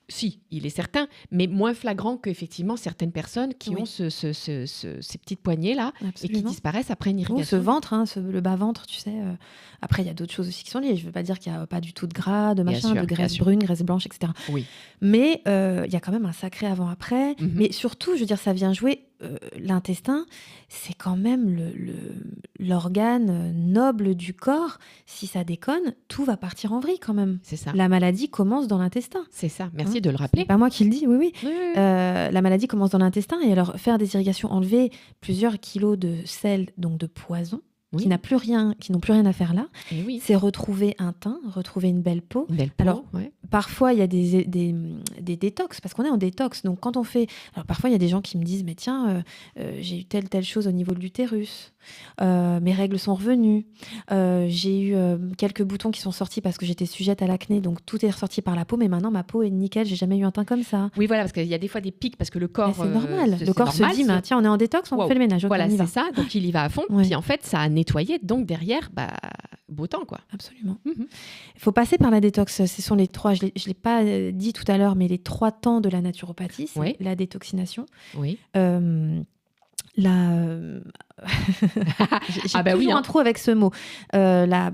si, il est certain, mais moins flagrant qu'effectivement certaines personnes qui ont ces petites poignées-là et qui disparaissent après une irrigation. Ce ventre, le bas-ventre, tu sais. Après, il y a d'autres choses aussi qui sont liées. Je ne veux pas dire qu'il n'y a pas du tout de gras, de machin, de graisse brune, graisse blanche, etc. Oui. Mais il y a quand même un sacré avant-après. Mais surtout, je veux dire, ça vient jouer. L'intestin, c'est quand même l'organe noble du corps. Si ça déconne, tout va partir en vrille quand même. C'est ça. La maladie commence dans l'intestin. C'est ça. Merci de le rappeler. C'est pas moi qui le dis, oui. La maladie commence dans l'intestin et alors faire des irrigations, enlever plusieurs kilos de sel, donc de poison, qui n'ont plus rien à faire là. C'est retrouver un teint, retrouver une belle peau. Alors, parfois, il y a des détox, parce qu'on est en détox. Donc, quand on fait... Alors, parfois, il y a des gens qui me disent, mais tiens, j'ai eu telle chose au niveau de l'utérus. Mes règles sont revenues. J'ai eu quelques boutons qui sont sortis parce que j'étais sujette à l'acné. Donc, tout est ressorti par la peau. Mais maintenant, ma peau est nickel. J'ai jamais eu un teint comme ça. Oui, voilà, parce qu'il y a des fois des pics parce que le corps... c'est normal. Le corps se dit, tiens, on est en détox, on fait le ménage. Voilà, c'est ça. Donc, il y va à fond. Puis, en fait, ça a nettoyé. Donc, derrière, beau temps, quoi. Absolument. Il faut passer par la détox. Ce sont les 3, je l'ai pas dit tout à l'heure, mais les 3 temps de la naturopathie. C'est la détoxination. Oui. J'ai toujours un trou avec ce mot. Alors,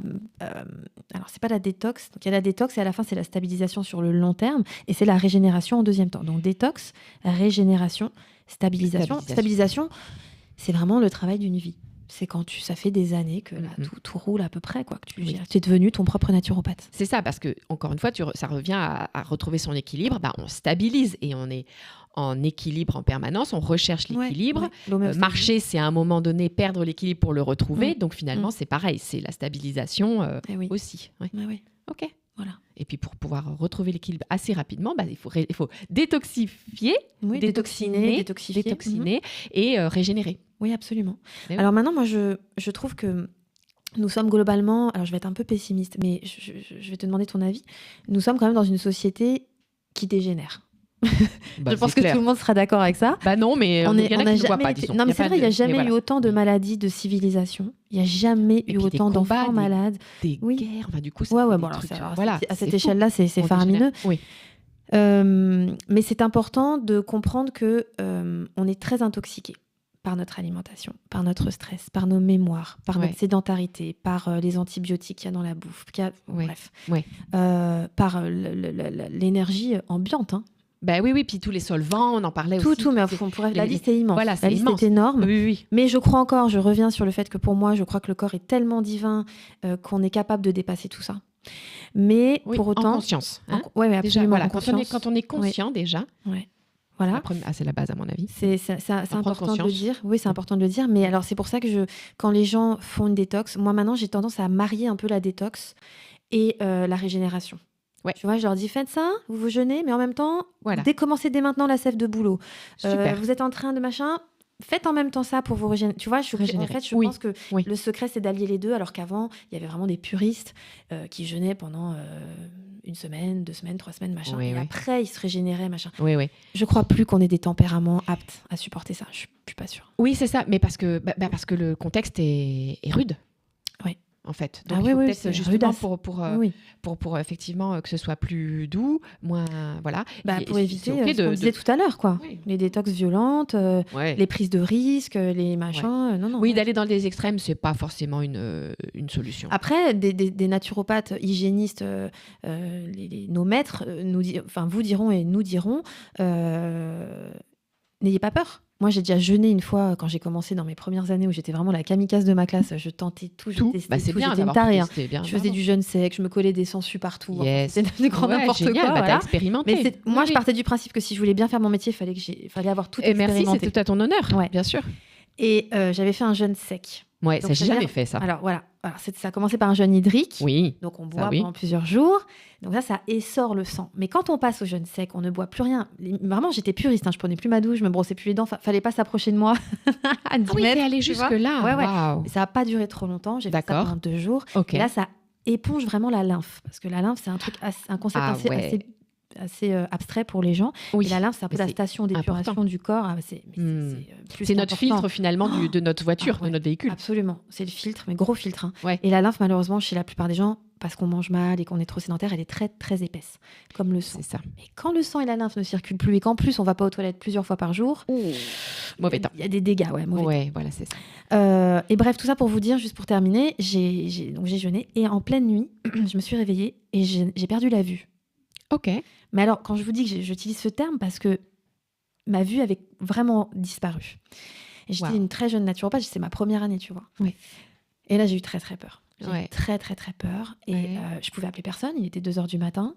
c'est pas la détox. Donc, il y a la détox et à la fin, c'est la stabilisation sur le long terme. Et c'est la régénération en deuxième temps. Donc, détox, régénération, stabilisation. Stabilisation, c'est vraiment le travail d'une vie. C'est quand ça fait des années que là, tout roule à peu près, quoi. Que tu es devenu ton propre naturopathe. C'est ça, parce que encore une fois, ça revient à retrouver son équilibre. On stabilise et on est en équilibre en permanence. On recherche l'équilibre. Marcher, c'est à un moment donné perdre l'équilibre pour le retrouver. Donc finalement, c'est pareil. C'est la stabilisation aussi. Ok. Voilà. Et puis pour pouvoir retrouver l'équilibre assez rapidement, il faut détoxifier, détoxiner et régénérer. Oui, absolument. Alors maintenant, moi, je trouve que nous sommes globalement... Alors, je vais être un peu pessimiste, mais je vais te demander ton avis. Nous sommes quand même dans une société qui dégénère. Je pense que tout le monde sera d'accord avec ça. Non, mais on n'a jamais pas, non, mais c'est vrai, il n'y a jamais eu autant de maladies de civilisation. Il n'y a jamais eu autant d'enfants malades. Des guerres, du coup, à cette échelle-là, c'est faramineux. Oui. Mais c'est important de comprendre que on est très intoxiqué par notre alimentation, par notre stress, par nos mémoires, par notre sédentarité, par les antibiotiques qu'il y a dans la bouffe, par l'énergie ambiante. Oui, puis tous les solvants, on en parlait aussi. Tout, mais la liste est immense. Voilà, la liste est énorme. Oui. Mais je reviens sur le fait que pour moi, je crois que le corps est tellement divin qu'on est capable de dépasser tout ça. Mais pour autant... En conscience. Oui, absolument. Déjà, quand on est conscient déjà... Voilà. C'est la base à mon avis. C'est important de le dire. Oui, c'est important de le dire. Mais alors c'est pour ça que quand les gens font une détox, moi maintenant j'ai tendance à marier un peu la détox et la régénération. Ouais. Tu vois, je leur dis, faites ça, vous jeûnez, mais en même temps, Voilà. commencez dès maintenant la sève de bouleau. Super. Vous êtes en train de machin, faites en même temps ça pour vous régénérer. Tu vois, je pense que le secret, c'est d'allier les deux, alors qu'avant, il y avait vraiment des puristes qui jeûnaient pendant 1 semaine, 2 semaines, 3 semaines, machin. Et après, ils se régénéraient, machin. Oui. Je crois plus qu'on ait des tempéraments aptes à supporter ça. Je suis pas sûre. Oui, c'est ça. Mais parce que le contexte est rude. Oui. En fait. Donc, il faut peut-être justement pour effectivement que ce soit plus doux, moins... Voilà. Pour éviter ce qu'on disait tout à l'heure, quoi. Oui. Les détox violentes, les prises de risques, les machins... Oui, d'aller dans des extrêmes, c'est pas forcément une solution. Après, des naturopathes, hygiénistes, nos maîtres vous diront et nous dirons, n'ayez pas peur. Moi, j'ai déjà jeûné une fois quand j'ai commencé dans mes premières années où j'étais vraiment la kamikaze de ma classe. Je tentais tout, je testais c'est tout. Bien, j'étais une tarée. Je faisais du jeûne sec, je me collais des sangsues partout. Yes. C'était du grand n'importe génial, quoi. T'as expérimenté. Mais moi, je partais du principe que si je voulais bien faire mon métier, il fallait avoir tout expérimenté. Merci, c'est tout à ton honneur, bien sûr. Et j'avais fait un jeûne sec. Ouais, ça, j'ai jamais fait ça. Alors voilà, ça a commencé par un jeûne hydrique. Oui. Donc on boit pendant plusieurs jours. Donc ça essore le sang. Mais quand on passe au jeûne sec, on ne boit plus rien. Vraiment, j'étais puriste. Je prenais plus ma douche, je me brossais plus les dents. Fallait pas s'approcher de moi. À 10 mètres, t'es allée jusque là. Ouais. Wow. Ça n'a pas duré trop longtemps. J'ai fait ça pendant 2 jours. Okay. Et là, ça éponge vraiment la lymphe. Parce que la lymphe, c'est un concept assez abstrait pour les gens. Oui. Et la lymphe, c'est un peu la station d'épuration du corps. C'est notre filtre finalement de notre voiture, de notre véhicule. Absolument. C'est le filtre, mais gros filtre. Hein. Ouais. Et la lymphe, malheureusement, chez la plupart des gens, parce qu'on mange mal et qu'on est trop sédentaire, elle est très, très épaisse, comme le sang. C'est ça. Et quand le sang et la lymphe ne circulent plus et qu'en plus, on ne va pas aux toilettes plusieurs fois par jour, mauvais temps. Il y a des dégâts, mauvais temps. Voilà, c'est ça. Et bref, tout ça pour vous dire, juste pour terminer, j'ai jeûné et en pleine nuit, je me suis réveillée et j'ai perdu la vue. Ok. Mais alors, quand je vous dis que j'utilise ce terme, parce que ma vue avait vraiment disparu. Et j'étais une très jeune naturopathe, c'est ma première année, tu vois. Oui. Et là, j'ai eu très, très peur. J'ai eu très, très, très peur. Et je pouvais appeler personne, il était 2h du matin.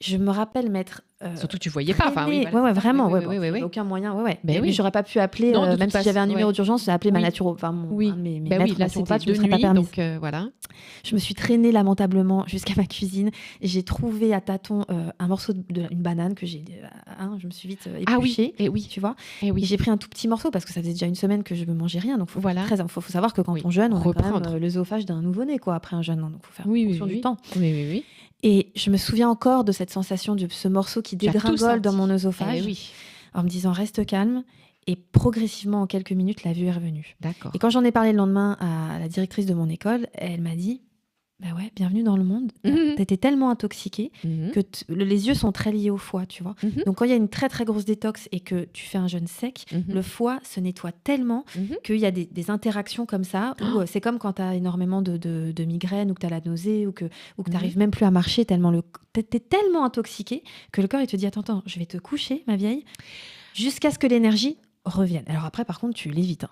Je me rappelle m'être... Surtout, tu voyais pas. Vraiment. Oui. Aucun moyen, Mais j'aurais pas pu appeler, même si j'avais un numéro d'urgence, appeler ma naturopathe. Mes maîtres naturopathes, je ne serais pas permise. Donc, voilà. Je me suis traînée lamentablement jusqu'à ma cuisine. J'ai trouvé à tâtons un morceau une banane que j'ai... je me suis vite épluchée. Tu vois. Et j'ai pris un tout petit morceau parce que ça faisait déjà 1 semaine que je ne mangeais rien. Donc, faut savoir que quand on jeûne, on a quand même l'œsophage d'un nouveau-né après un jeûne. Donc, il faut faire attention du temps. Oui. Et je me souviens encore de cette sensation de ce morceau qui dégringole dans mon œsophage, en me disant reste calme. Et progressivement, en quelques minutes, la vue est revenue. D'accord. Et quand j'en ai parlé le lendemain à la directrice de mon école, elle m'a dit bienvenue dans le monde. T'étais tellement intoxiquée que les yeux sont très liés au foie, tu vois. Donc quand il y a une très très grosse détox et que tu fais un jeûne sec, le foie se nettoie tellement qu'il y a des interactions comme ça où c'est comme quand t'as énormément de migraines ou que t'as la nausée ou que t'arrives même plus à marcher tellement t'es tellement intoxiquée que le corps il te dit attends, je vais te coucher ma vieille jusqu'à ce que l'énergie revienne. Alors après par contre tu l'évites.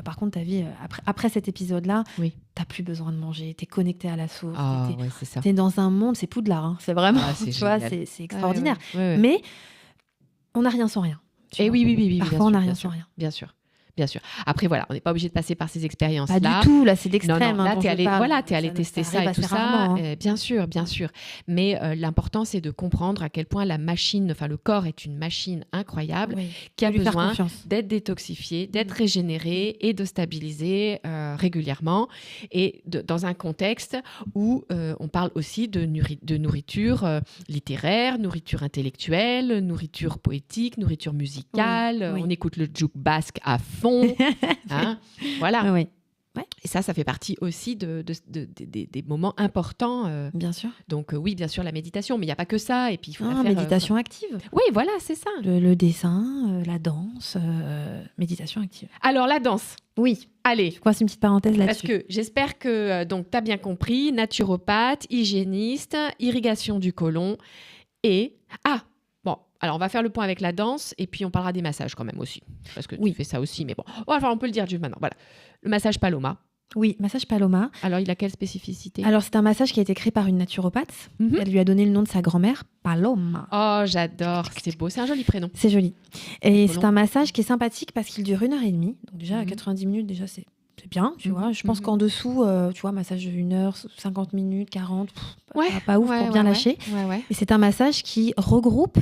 Par contre, ta vie, après cet épisode-là, t'as plus besoin de manger, t'es connecté à la source, t'es dans un monde, c'est Poudlard, hein, c'est vraiment, tu vois, c'est extraordinaire. Mais on n'a rien sans rien. Et oui, parfois on n'a rien sans rien. Bien sûr. Après, voilà, on n'est pas obligé de passer par ces expériences-là. Pas du tout, là, c'est l'extrême. Non, là, t'es allé tester ça et tout ça. Bien sûr. Mais l'important, c'est de comprendre à quel point le corps est une machine incroyable qui a besoin d'être détoxifié, d'être régénéré et de stabiliser régulièrement. Et dans un contexte où on parle aussi de nourriture littéraire, nourriture intellectuelle, nourriture poétique, nourriture musicale. On écoute le juke basque à fond. Hein, voilà. Oui. Et ça fait partie aussi des moments importants. Bien sûr. Donc oui, bien sûr, la méditation, mais il n'y a pas que ça. Et puis il faut la faire, méditation active. Oui, voilà, c'est ça. Le dessin, la danse, méditation active. Alors la danse. Oui. Allez. Je crois que c'est une petite parenthèse là-dessus. Parce que j'espère que tu as bien compris, naturopathe, hygiéniste, irrigation du côlon et... Alors, on va faire le point avec la danse et puis on parlera des massages quand même aussi. Parce que tu fais ça aussi, mais bon. On peut le dire juste maintenant. Voilà. Le massage Paloma. Oui, massage Paloma. Alors, il a quelle spécificité ? Alors, c'est un massage qui a été créé par une naturopathe. Elle lui a donné le nom de sa grand-mère, Paloma. Oh, j'adore. C'est beau. C'est un joli prénom. C'est joli. Et c'est un massage qui est sympathique parce qu'il dure 1h30. Donc déjà, à 90 minutes, déjà, c'est c'est bien, tu vois. Je pense qu'en dessous, tu vois, massage de 1 heure, 50 minutes, 40, pas ouf pour bien lâcher. Ouais. Et c'est un massage qui regroupe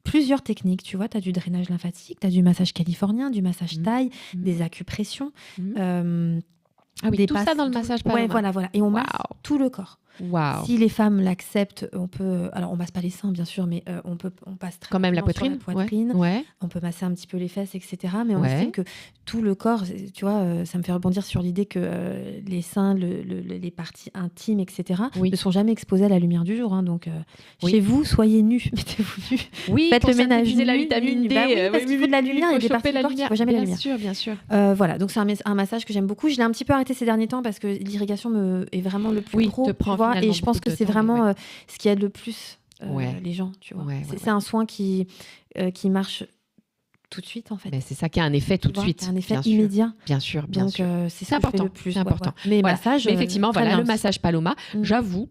plusieurs techniques, tu vois. Tu as du drainage lymphatique, tu as du massage californien, du massage thaï, des acupressions. Oui, tout ça dans le massage Paloma. Ouais, voilà. Et on masse tout le corps. Wow. Si les femmes l'acceptent, on peut. Alors, on masse pas les seins, bien sûr, mais on passe très quand même la poitrine. Ouais. On peut masser un petit peu les fesses, etc. Mais on estime que tout le corps, tu vois, ça me fait rebondir sur l'idée que les seins, les parties intimes, etc., ne sont jamais exposées à la lumière du jour. Hein, donc, chez vous, soyez nus, mettez-vous nus. Oui, faites le ménage. La vitamine D. Parce qu'il faut de la lumière, il y a des parties du corps qui ne voient jamais la lumière. Bien sûr. Voilà, donc c'est un massage que j'aime beaucoup. Je l'ai un petit peu arrêté ces derniers temps parce que l'irrigation est vraiment le plus gros. Et je pense que c'est vraiment ce qui aide le plus les gens, tu vois. C'est un soin qui marche tout de suite, en fait. Mais c'est ça qui a un effet tout de suite. Un effet immédiat. Bien sûr. Donc, c'est ça important. Le plus. C'est important. Mais massage, effectivement, voilà, le massage Paloma, j'avoue,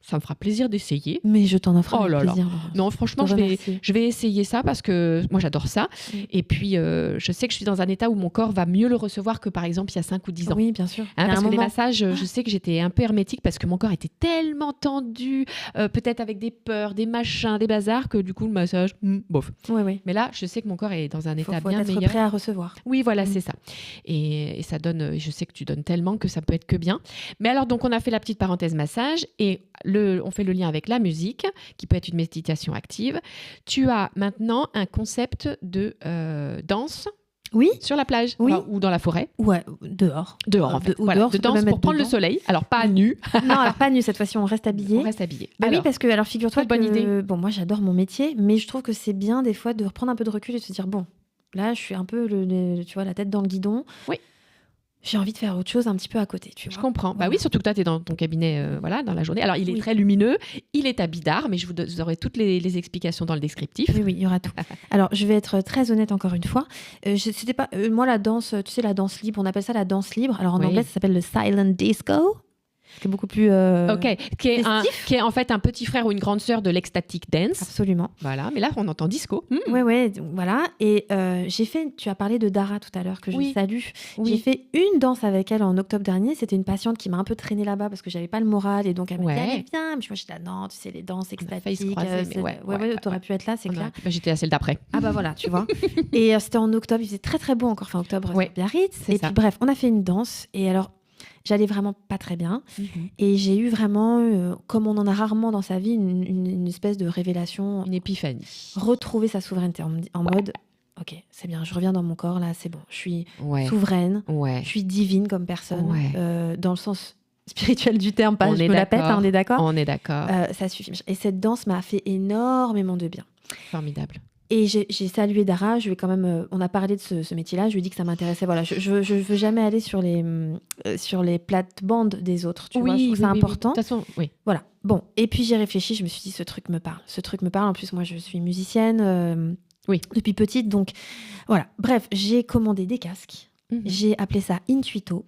ça me fera plaisir d'essayer. Mais je t'en offre un plaisir. Non, franchement, je vais essayer ça parce que moi, j'adore ça. Et puis, je sais que je suis dans un état où mon corps va mieux le recevoir que, par exemple, il y a 5 ou 10 ans. Oui, bien sûr. Parce que les massages, je sais que j'étais un peu hermétique parce que mon corps était tellement tendu, peut-être avec des peurs, des machins, des bazars, que du coup, le massage, bof. Oui. Mais là, je sais que mon corps est dans un état faut bien être meilleur. Prêt à recevoir. Oui, voilà, c'est ça. Et ça donne, je sais que tu donnes tellement que ça peut être que bien. Mais alors, donc, on a fait la petite parenthèse massage et on fait le lien avec la musique, qui peut être une méditation active. Tu as maintenant un concept de danse sur la plage ou dans la forêt. Ouais, dehors. En fait. Dehors, de danse pour prendre le soleil. Alors, pas nu. Non, alors pas nu cette fois-ci, on reste habillé. Oui, parce que, alors figure-toi bonne idée. Bon, moi j'adore mon métier, mais je trouve que c'est bien des fois de reprendre un peu de recul et de se dire, bon, là je suis un peu, tu vois, la tête dans le guidon. Oui. J'ai envie de faire autre chose un petit peu à côté, tu vois. Je comprends. Voilà. Bah oui, surtout que toi, tu es dans ton cabinet dans la journée. Alors, il est très lumineux, il est à bidard, mais vous aurez toutes les explications dans le descriptif. Oui, il y aura tout. Alors, je vais être très honnête encore une fois. C'était pas moi, la danse, tu sais, la danse libre, on appelle ça la danse libre. Alors, en anglais, ça s'appelle le silent disco. C'est beaucoup plus qui est en fait un petit frère ou une grande sœur de l'ecstatic dance. Absolument. Voilà, mais là on entend disco. Ouais, voilà. Et tu as parlé de Dara tout à l'heure, que je salue. J'ai fait une danse avec elle en octobre dernier. C'était une patiente qui m'a un peu traînée là-bas parce que j'avais pas le moral et donc elle m'a dit allez viens. Mais moi j'étais là non, tu sais les danses extatiques. T'aurais pu être là, c'est clair. J'étais à celle d'après. Ah bah voilà, tu vois. Et c'était en octobre, il faisait très très beau encore fin octobre à Biarritz. Et puis bref, on a fait une danse et alors j'allais vraiment pas très bien. Et j'ai eu vraiment, comme on en a rarement dans sa vie, une espèce de révélation. Une épiphanie. Retrouver sa souveraineté en mode, ok, c'est bien, je reviens dans mon corps, là, c'est bon. Je suis souveraine, je suis divine comme personne, dans le sens spirituel du terme, pas je me la pète, on est d'accord ? On est d'accord. Ça suffit. Et cette danse m'a fait énormément de bien. Formidable. Et j'ai salué Dara, je lui ai quand même, on a parlé de ce métier-là, je lui ai dit que ça m'intéressait. Voilà, je veux jamais aller sur les plates-bandes des autres, tu vois, je trouve ça important. De toute façon, oui. Voilà, bon, et puis j'ai réfléchi, je me suis dit, ce truc me parle. En plus, moi, je suis musicienne depuis petite, donc voilà. Bref, j'ai commandé des casques, j'ai appelé ça Intuito.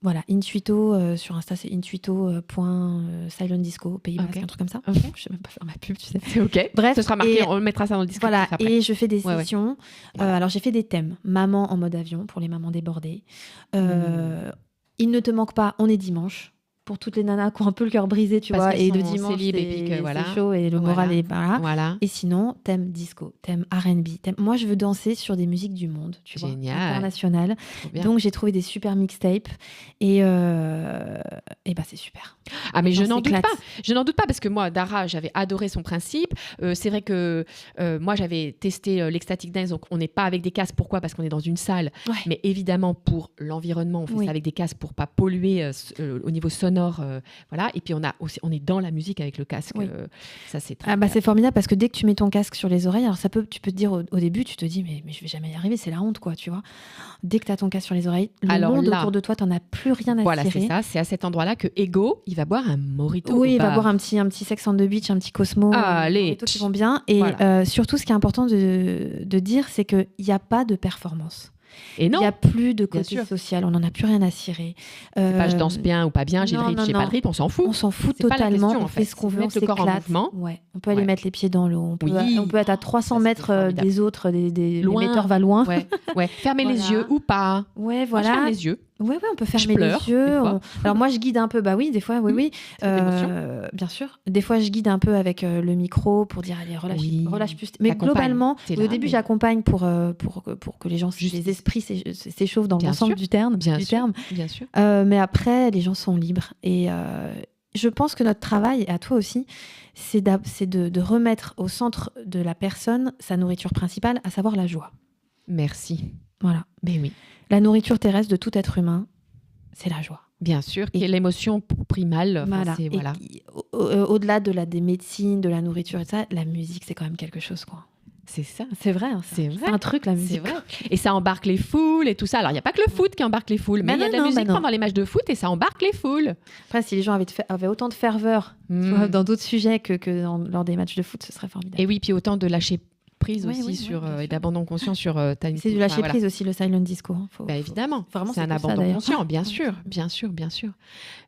Voilà, Intuito, sur Insta, c'est intuito.silentdisco, Pays Basque, un truc comme ça. Je sais même pas faire ma pub, tu sais. C'est ok. Bref, ce sera marqué, on mettra ça dans le descriptif voilà, après. et je fais des sessions. Alors, j'ai fait des thèmes. Maman en mode avion, pour les mamans débordées. Il ne te manque pas, on est dimanche. Pour toutes les nanas qui ont un peu le cœur brisé, tu vois, et de dimanche, c'est chaud et le moral est voilà. Et sinon, thème disco, thème R&B, moi je veux danser sur des musiques du monde, tu vois, internationales. Donc j'ai trouvé des super mixtapes et bah c'est super. Ah mais je n'en doute pas parce que moi Dara, j'avais adoré son principe. C'est vrai que moi j'avais testé l'ecstatic dance, donc on n'est pas avec des casques. Pourquoi ? Parce qu'on est dans une salle, mais évidemment pour l'environnement, on fait ça avec des casques pour pas polluer au niveau sonore. Voilà, et puis on est dans la musique avec le casque. Ça c'est très c'est formidable parce que dès que tu mets ton casque sur les oreilles, alors tu peux te dire au début, tu te dis mais je vais jamais y arriver, c'est la honte quoi, tu vois. Dès que tu as ton casque sur les oreilles, le monde autour de toi, t'en as plus rien à voilà, tirer. C'est ça, c'est à cet endroit-là que Ego, il va boire un mojito. Oui, il va boire un petit Sex on the Beach, un petit Cosmo, les mojitos qui vont bien. Et surtout, ce qui est important de dire, c'est qu'il n'y a pas de performance. Et non, il n'y a plus de côté social, on n'en a plus rien à cirer. Je danse bien ou pas bien, j'ai le rythme, j'ai pas le rythme, on s'en fout. On s'en fout totalement, on fait ce qu'on veut, on s'éclate. Le corps en mouvement. On peut aller mettre les pieds dans l'eau, on peut être à 300 mètres des autres, les metteurs va loin. Fermer les yeux ou pas. Ouais, voilà. Ferme les yeux. Ouais, on peut fermer pleure, les yeux. des fois. Alors moi, je guide un peu. Bah oui, des fois, oui. Bien sûr. Des fois, je guide un peu avec le micro pour dire, allez, relâche plus. Mais T'accompagnes. globalement, T'es là, au début, mais- j'accompagne pour que les gens, Juste- les esprits s'échauffent dans Bien l'ensemble sûr. du terme. Bien sûr. Mais après, les gens sont libres. Et je pense que notre travail, et à toi aussi, c'est de remettre au centre de la personne sa nourriture principale, à savoir la joie. Merci. Voilà. Mais oui, La nourriture terrestre de tout être humain, c'est la joie. bien sûr, qui Et- est l'émotion primale. Enfin, Voilà. c'est- voilà. Au-delà des médecines, de la nourriture et ça, la musique, c'est quand même quelque chose, quoi. C'est ça. C'est vrai. C'est vrai. C'est un truc, la musique. C'est vrai. Et ça embarque les foules et tout ça. Alors, il n'y a pas que le foot qui embarque les foules, mais il y a de la musique pendant les matchs de foot et ça embarque les foules. Après, si les gens avaient autant de ferveur tu vois, dans d'autres sujets que lors des matchs de foot, ce serait formidable. Et oui, puis autant de lâcher prise Ouais, aussi oui, sur, bien sûr. et d'abandon conscient sur ta C'est du lâcher prise aussi, le silent disco. Hein. Évidemment, Vraiment, c'est un que ça, abandon d'ailleurs. conscient, bien Ouais. sûr.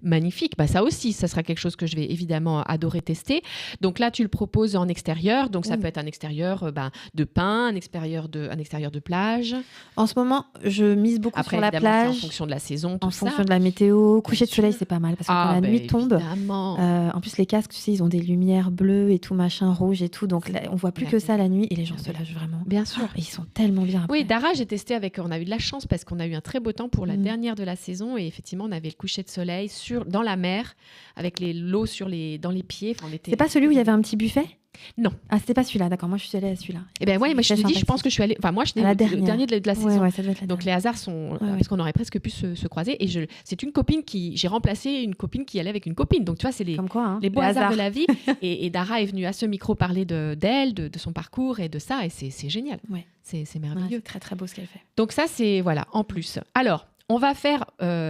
Magnifique. Ça aussi, ça sera quelque chose que je vais évidemment adorer tester. Donc là, tu le proposes en extérieur. Donc ça peut être un extérieur de pin, un extérieur de plage. En ce moment, je mise beaucoup Après, sur la évidemment, c'est plage. en fonction de la saison, tout En ça. fonction de la météo. Coucher de sûr. soleil, c'est pas mal parce que quand la nuit tombe, Évidemment. en plus les casques, tu sais, ils ont des lumières bleues et tout, machin, rouge et tout. Donc là, on voit plus que ça la nuit et les gens se lâchent vraiment. Bien sûr. Et ils sont tellement bien après. Oui, Dara, j'ai testé on a eu de la chance parce qu'on a eu un très beau temps pour la dernière de la saison et effectivement, on avait le coucher de soleil dans la mer avec l'eau dans les pieds. Enfin, C'est pas celui où il y avait un petit buffet? Non. Ah, c'était pas celui-là, d'accord. Moi, je suis allée à celui-là. Eh bien, ouais, moi, je te dis, je pense que je suis allée. Enfin, moi, je suis le dernier de la saison. Ouais, ça doit être la Donc, les hasards sont. Parce qu'on aurait presque pu se croiser. Et c'est une copine j'ai remplacé une copine qui allait avec une copine. Donc, tu vois, c'est les beaux hasards de la vie. et Dara est venue à ce micro parler d'elle, de son parcours et de ça. Et c'est génial. Ouais. C'est merveilleux. C'est très, très beau ce qu'elle fait. Donc, ça, c'est. Voilà, en plus. Alors, on va faire.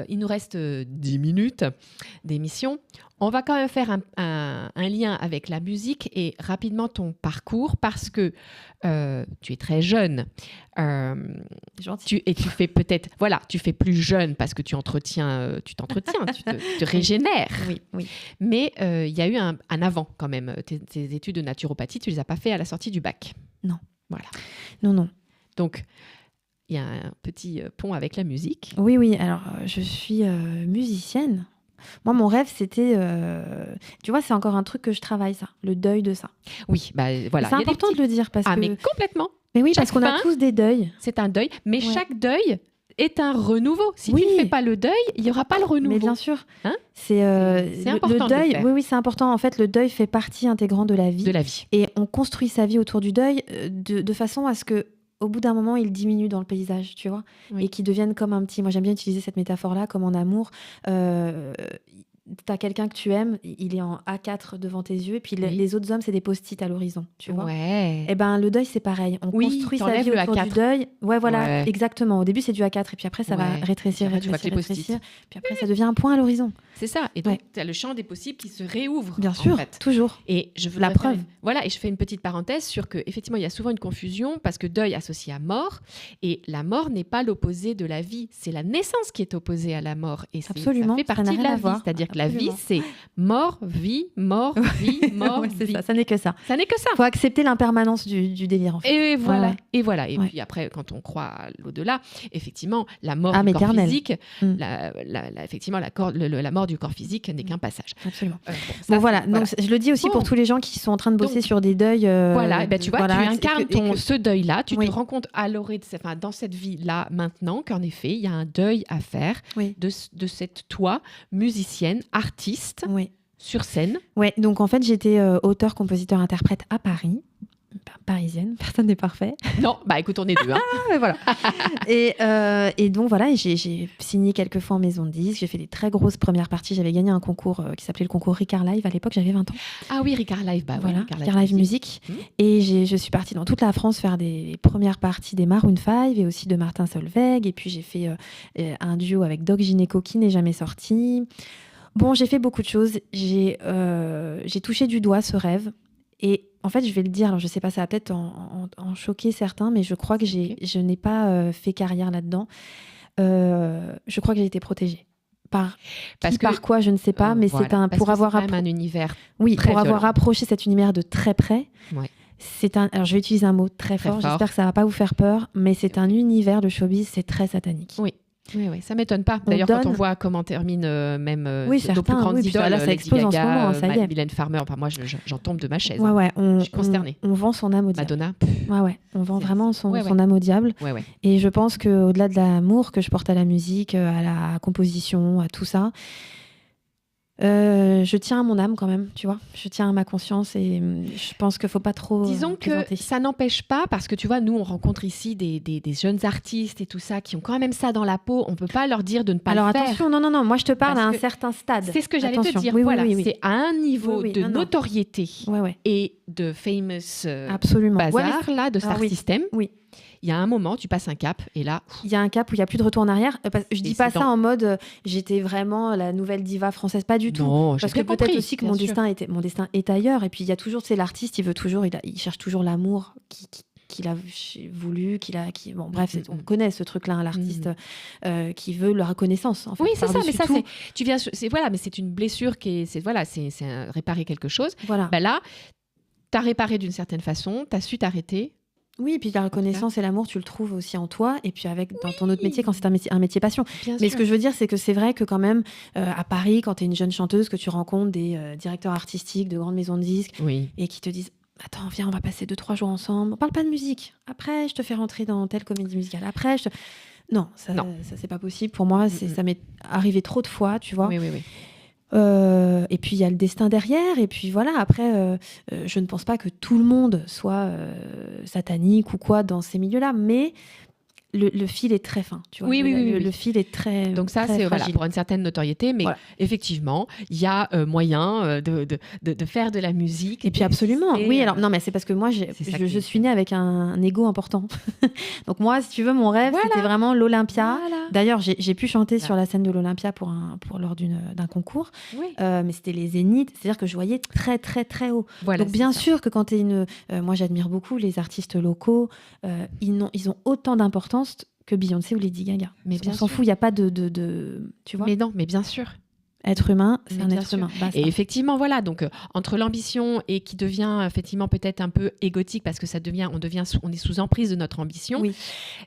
Il nous reste 10 minutes d'émission. On va quand même faire un lien avec la musique et rapidement ton parcours parce que tu es très jeune. Gentil. Tu fais peut-être, tu fais plus jeune parce que tu t'entretiens, tu te régénères. Oui. Mais il y a eu un avant quand même. Tes études de naturopathie, tu les as pas fait à la sortie du bac. Non. Voilà. Non. Donc, il y a un petit pont avec la musique. Oui. Alors, je suis musicienne. Moi, mon rêve, c'était... tu vois, c'est encore un truc que je travaille, ça. Le deuil de ça. Oui, voilà. C'est important de le dire parce que... mais complètement. Mais oui, Chaque parce qu'on a tous des deuils. C'est un deuil, mais chaque deuil est un renouveau. Si tu ne fais pas le deuil, il n'y aura pas le renouveau. Mais bien sûr. Hein, c'est important le deuil. de le faire. Oui, c'est important. En fait, le deuil fait partie intégrante de la vie. De la vie. Et on construit sa vie autour du deuil de façon à ce que au bout d'un moment, il diminue dans le paysage, tu vois, et qu'il devienne comme un petit... Moi, j'aime bien utiliser cette métaphore-là, comme en amour. T'as quelqu'un que tu aimes, il est en A4 devant tes yeux, et puis les autres hommes, c'est des post-it à l'horizon, tu vois. Ouais. Et ben le deuil, c'est pareil. On construit sa vie autour du deuil. Ouais, voilà, exactement. Au début, c'est du A4, et puis après, ça va rétrécir, rétrécir. Puis après, ça devient un point à l'horizon. C'est ça. Et donc, tu as le champ des possibles qui se réouvre. Bien sûr, toujours. Et je la preuve. Voilà, et je fais une petite parenthèse sur que, effectivement, il y a souvent une confusion parce que deuil associé à mort, et la mort n'est pas l'opposé de la vie, c'est la naissance qui est opposée à la mort. Et absolument, ça fait partie de la vie. C'est-à-dire que la vie, c'est mort, vie, mort, vie, mort, c'est vie. Ça n'est que ça. Ça n'est que ça. Il faut accepter l'impermanence du délire, en fait. Et voilà. Et voilà. Et puis après, quand on croit à l'au-delà, effectivement, la mort du corps physique, effectivement, la mort du corps physique n'est qu'un passage. Absolument. Voilà. Donc, je le dis aussi pour tous les gens qui sont en train de bosser sur des deuils. Voilà. Tu vois, tu incarnes ce deuil-là. Tu te rends compte dans cette vie-là, maintenant, qu'en effet, il y a un deuil à faire de cette toi, musicienne, artiste, sur scène. Ouais, donc en fait, j'étais auteur, compositeur, interprète à Paris. Parisienne, personne n'est parfait. Non, écoute, on est deux. Mais voilà. et donc voilà, j'ai signé quelques fois en maison de disques, j'ai fait des très grosses premières parties. J'avais gagné un concours qui s'appelait le concours Ricard Live. À l'époque, j'avais 20 ans. Ah oui, Ricard Live, voilà, Ricard Live Musique. Et je suis partie dans toute la France faire des premières parties des Maroon 5 et aussi de Martin Solveig. Et puis j'ai fait un duo avec Doc Gynéco qui n'est jamais sorti. Bon, j'ai fait beaucoup de choses. J'ai touché du doigt ce rêve. Et en fait, je vais le dire, alors je sais pas, ça va peut-être en choquer certains, mais je crois que je n'ai pas fait carrière là-dedans. Je crois que j'ai été protégée. Par quoi, je ne sais pas, mais voilà, c'est pour avoir un univers. Oui, très pour avoir violent. approché cet univers de très près. Ouais. Alors je vais utiliser un mot très fort. J'espère que ça va pas vous faire peur, mais c'est un univers de showbiz, c'est très satanique. Oui. Oui, oui, ça m'étonne pas. On D'ailleurs, quand on donne. voit comment terminent même Oui, nos certains, plus grandes oui, puis idoles, là, ça Lady explose en ce Gaga, moment, ça y est. Mylène Farmer, enfin, moi, j'en tombe de ma chaise. Ouais, ouais, Je suis consternée. on vend son âme au diable. Madonna, Ouais, ouais, on vend C'est- vraiment ouais, son âme au diable. ouais, ouais. Et je pense qu'au-delà de l'amour que je porte à la musique, à la composition, à tout ça, je tiens à mon âme quand même, tu vois. Je tiens à ma conscience et je pense qu'il ne faut pas trop Disons plaisanter. que ça n'empêche pas, parce que tu vois, nous, on rencontre ici des jeunes artistes et tout ça qui ont quand même ça dans la peau. On ne peut pas leur dire de ne pas Alors le faire. attention, non, moi je te parle Parce à un que certain stade. C'est ce que j'allais te Attention. dire. Oui, Voilà, oui. c'est à un niveau Oui, oui, de non, non. notoriété Ouais. et de famous Absolument. Ouais, bazar, mais là, de Star oui. System. Oui. Il y a un moment, tu passes un cap et là, il y a un cap où il n'y a plus de retour en arrière. Je dis Et pas c'est ça en mode j'étais vraiment la nouvelle diva française, pas du tout. non, j'ai Parce que bien peut-être compris, aussi que bien sûr. mon destin est ailleurs. Et puis il y a toujours, c'est l'artiste, il cherche toujours l'amour qu'il a voulu, bon bref, on connaît ce truc-là, hein, l'artiste qui veut la reconnaissance. En fait, Oui, c'est ça, mais par-dessus ça, tout. tu viens, voilà, mais c'est une blessure qui est, c'est réparer quelque chose. Voilà. Bah là, t'as réparé d'une certaine façon, t'as su t'arrêter. Oui, et puis la reconnaissance et l'amour, tu le trouves aussi en toi, et puis dans ton autre métier, quand c'est un métier passion. Bien Mais sûr. ce que je veux dire, c'est que c'est vrai que quand même, à Paris, quand tu es une jeune chanteuse, que tu rencontres des directeurs artistiques de grandes maisons de disques, Oui. et qui te disent « Attends, viens, on va passer 2-3 jours ensemble. On parle pas de musique. Après, je te fais rentrer dans telle comédie musicale. Après, Non, ça c'est pas possible. Pour moi, ça m'est arrivé trop de fois, tu vois. Oui. Et puis il y a le destin derrière, et puis voilà, après je ne pense pas que tout le monde soit satanique ou quoi dans ces milieux-là, mais le fil est très fin, tu vois. Oui. Le fil est très Donc ça, très c'est voilà, fragile. pour une certaine notoriété, mais Voilà. effectivement, il y a moyen de faire de la musique. Et puis absolument, Et, oui. Alors non, mais c'est parce que moi, c'est ça je suis née avec un ego important. Donc moi, si tu veux, mon rêve, Voilà. c'était vraiment l'Olympia. Voilà. D'ailleurs, j'ai pu chanter Voilà. sur la scène de l'Olympia lors d'un concours, Oui. mais c'était les zéniths, c'est-à-dire que je voyais très très très haut. Voilà, Donc bien c'est ça. sûr que quand tu es moi j'admire beaucoup les artistes locaux, ils ont autant d'importance que Beyoncé ou Lady Gaga. Mais On bien s'en sûr. fout, il n'y a pas de tu vois. Mais non, mais bien sûr. Être humain, c'est Mais un bien être sûr. humain. Basta. Et effectivement, voilà, donc entre l'ambition et qui devient effectivement peut-être un peu égotique parce que on est sous emprise de notre ambition. Oui.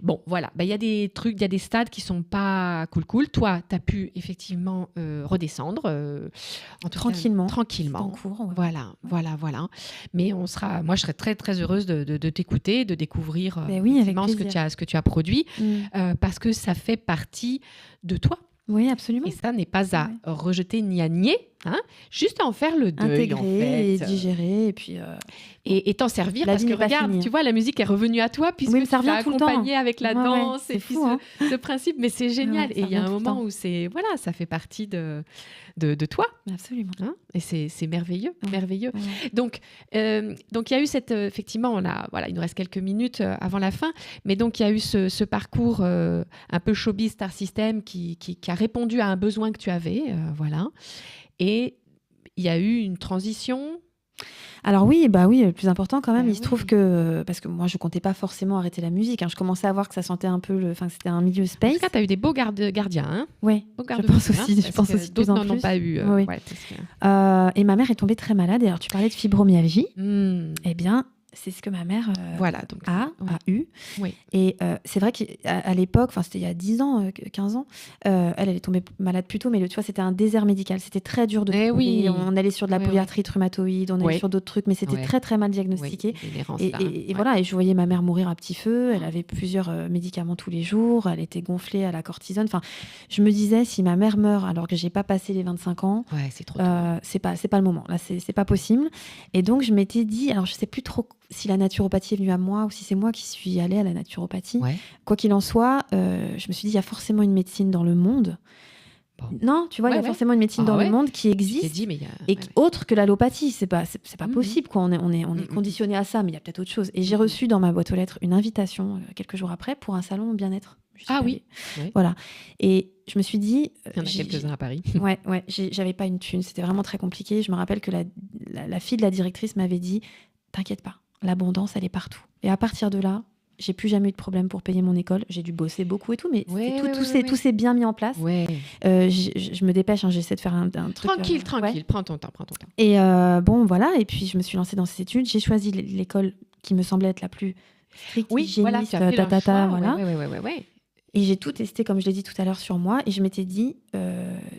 Bon, voilà, il y a des trucs, il y a des stades qui sont pas cool. Toi, tu as pu effectivement redescendre en tout cas, Tranquillement. tranquillement. C'est en cours, ouais. Voilà. Mais moi, je serais très très heureuse de t'écouter, de découvrir Ben oui, avec effectivement plaisir. ce que tu as produit, Mm. parce que ça fait partie de toi. Oui, absolument. Et ça n'est pas à rejeter ni à nier, hein, juste à en faire le deuil, Intégrer en fait. et digérer, et puis Et t'en servir, La parce vie que n'est pas regarde, finie. tu vois, la musique est revenue à toi, puisque Oui, mais ça tu l'as revient tout le temps. accompagné avec la Ouais, ouais, danse, c'est et puis fou, hein. ce principe, mais c'est génial. Ouais, Et ça il y a un revient tout le moment temps. où voilà, ça fait partie de toi, absolument. hein, et c'est merveilleux, Ouais. merveilleux. Ouais. Donc, il y a eu effectivement, il nous reste quelques minutes avant la fin, mais donc il y a eu ce parcours un peu showbiz Star System qui a répondu à un besoin que tu avais, voilà. Et il y a eu une transition. Alors oui, le plus important quand même, Bah il se trouve oui. que, parce que moi je comptais pas forcément arrêter la musique, hein, je commençais à voir que ça sentait un peu, que c'était un milieu En space. tout cas, tu as eu des beaux gardiens, hein. Ouais, Beaux je gardes pense fous, hein, aussi, parce que de plus d'autres en n'en ont plus. pas eu. Oui. Ouais, parce que- Et ma mère est tombée très malade, et alors tu parlais de fibromyalgie, Hmm. eh bien c'est ce que ma mère Voilà, donc a eu. Oui. Et c'est vrai qu'à l'époque, c'était il y a 10 ans, 15 ans, elle est tombée malade plus tôt, mais tu vois, c'était un désert médical. C'était très dur de Eh trouver. oui. On allait sur de la Oui, polyarthrite rhumatoïde, on allait Ouais. sur d'autres trucs, mais c'était Ouais. très très mal Oui, diagnostiqué. une errance Et, là, et- hein. et Ouais. voilà, et je voyais ma mère mourir à petit feu. Elle avait plusieurs médicaments tous les jours. Elle était gonflée à la cortisone. Enfin, je me disais, si ma mère meurt alors que j'ai pas passé les 25 ans, Ouais, c'est trop tôt. c'est pas le moment. Là, c'est pas possible. Et donc, je m'étais dit, alors je sais plus trop si la naturopathie est venue à moi ou si c'est moi qui suis allée à la naturopathie. Ouais. Quoi qu'il en soit, je me suis dit, il y a forcément une médecine dans le monde. Bon. Non, tu vois, il y a Ouais. forcément une médecine Ah dans ouais. le monde qui Je t'ai existe. dit, mais il y a... Et autre que l'allopathie, c'est pas Mhm. possible, quoi. On est Mhm. conditionné à ça, mais il y a peut-être autre chose. Et j'ai reçu dans ma boîte aux lettres une invitation quelques jours après pour un salon bien-être. Je suis Ah allée. oui. Ouais. Voilà. Et je me suis dit, Il y en a quelques-uns à Paris. ouais, j'avais pas une thune, c'était vraiment très compliqué. Je me rappelle que la fille de la directrice m'avait dit, t'inquiète pas, l'abondance, elle est partout. Et à partir de là, j'ai plus jamais eu de problème pour payer mon école. J'ai dû bosser beaucoup et tout, mais Ouais, tout s'est bien mis en place. Ouais. Je me dépêche, hein, j'essaie de faire un truc. Tranquille, ouais. prends ton temps. Et bon, voilà. Et puis, je me suis lancée dans ces études. J'ai choisi l'école qui me semblait être la plus stricte, Oui, voilà, hygiéniste, tu as fait un choix. voilà. Ouais. Et j'ai tout testé, comme je l'ai dit tout à l'heure, sur moi. Et je m'étais dit,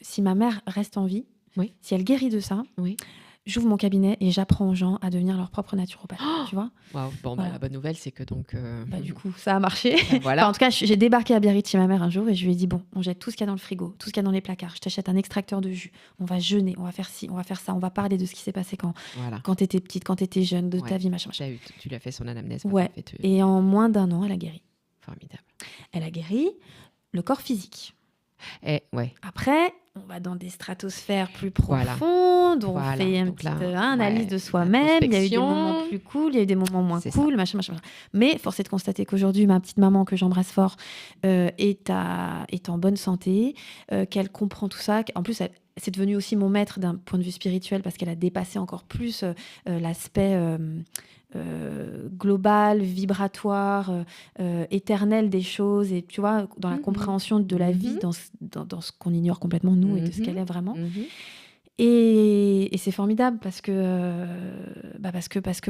si ma mère reste en vie, si elle guérit de ça, j'ouvre mon cabinet et j'apprends aux gens à devenir leur propre naturopathe. Tu vois ? Wow. Bon, Voilà. la bonne nouvelle, c'est que donc... Du coup, ça a marché. voilà. Enfin, en tout cas, j'ai débarqué à Biarritz chez ma mère un jour et je lui ai dit, bon, on jette tout ce qu'il y a dans le frigo, tout ce qu'il y a dans les placards. Je t'achète un extracteur de jus. On va jeûner, on va faire ci, on va faire ça. On va parler de ce qui s'est passé quand t'étais petite, quand t'étais jeune, de ta vie, machin. Tu lui as fait son anamnèse. Ouais. Et en moins d'1 an, elle a guéri. Formidable. Elle a guéri le corps physique. Après, on va dans des stratosphères plus profondes, on fait une petite analyse de soi-même. Il y a eu des moments plus cool, il y a eu des moments moins cool, machin. Mais force est de constater qu'aujourd'hui, ma petite maman, que j'embrasse fort, est en bonne santé, qu'elle comprend tout ça. En plus, c'est devenu aussi mon maître d'un point de vue spirituel parce qu'elle a dépassé encore plus l'aspect global, vibratoire, éternel des choses, et tu vois, dans la compréhension de la vie, dans ce qu'on ignore complètement nous et de ce qu'elle est vraiment. Et c'est formidable parce que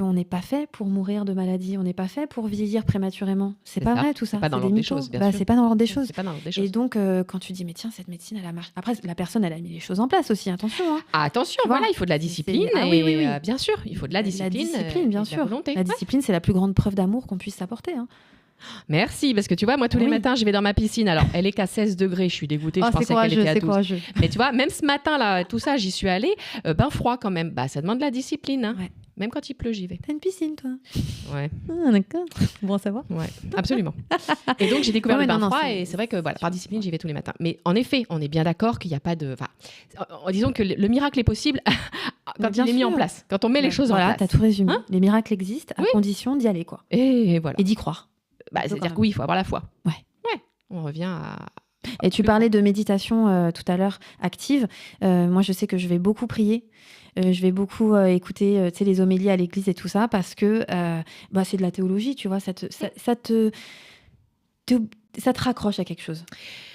on n'est pas fait pour mourir de maladie, on n'est pas fait pour vieillir prématurément. C'est pas vrai tout ça. C'est pas dans l'ordre des choses, bien sûr. C'est pas dans l'ordre des choses. C'est pas dans l'ordre des choses. Et donc quand tu dis mais tiens, cette médecine elle a marché. Après la personne elle a mis les choses en place aussi, attention. Attention, voilà, il faut de la discipline. Oui. Bien sûr, il faut de la discipline. La discipline, bien sûr. La discipline, c'est la plus grande preuve d'amour qu'on puisse s'apporter. Merci, parce que tu vois, moi tous les matins je vais dans ma piscine. Alors elle est qu'à 16 degrés, je suis dégoûtée, je pensais qu'elle était à 12. Courageux. Mais tu vois, même ce matin là, tout ça, j'y suis allée, froid quand même. Ça demande de la discipline. Même quand il pleut, j'y vais. T'as une piscine, toi? Ouais. Ah, d'accord. Bon à savoir. Ouais, absolument. Et donc j'ai découvert le bain froid et c'est vrai que par discipline, j'y vais tous les matins. Mais en effet, on est bien d'accord qu'il n'y a pas de. Disons que le miracle est possible quand il est mis en place, quand on met les choses en place. Voilà, t'as tout résumé. Les miracles existent à condition d'y aller, quoi. Et voilà. Et d'y croire. C'est-à-dire que oui, il faut avoir la foi. Ouais. On revient à... Et tu parlais de méditation tout à l'heure active. Moi, je sais que je vais beaucoup prier. Je vais beaucoup écouter les homélies à l'église et tout ça parce que c'est de la théologie, tu vois. Ça te raccroche à quelque chose.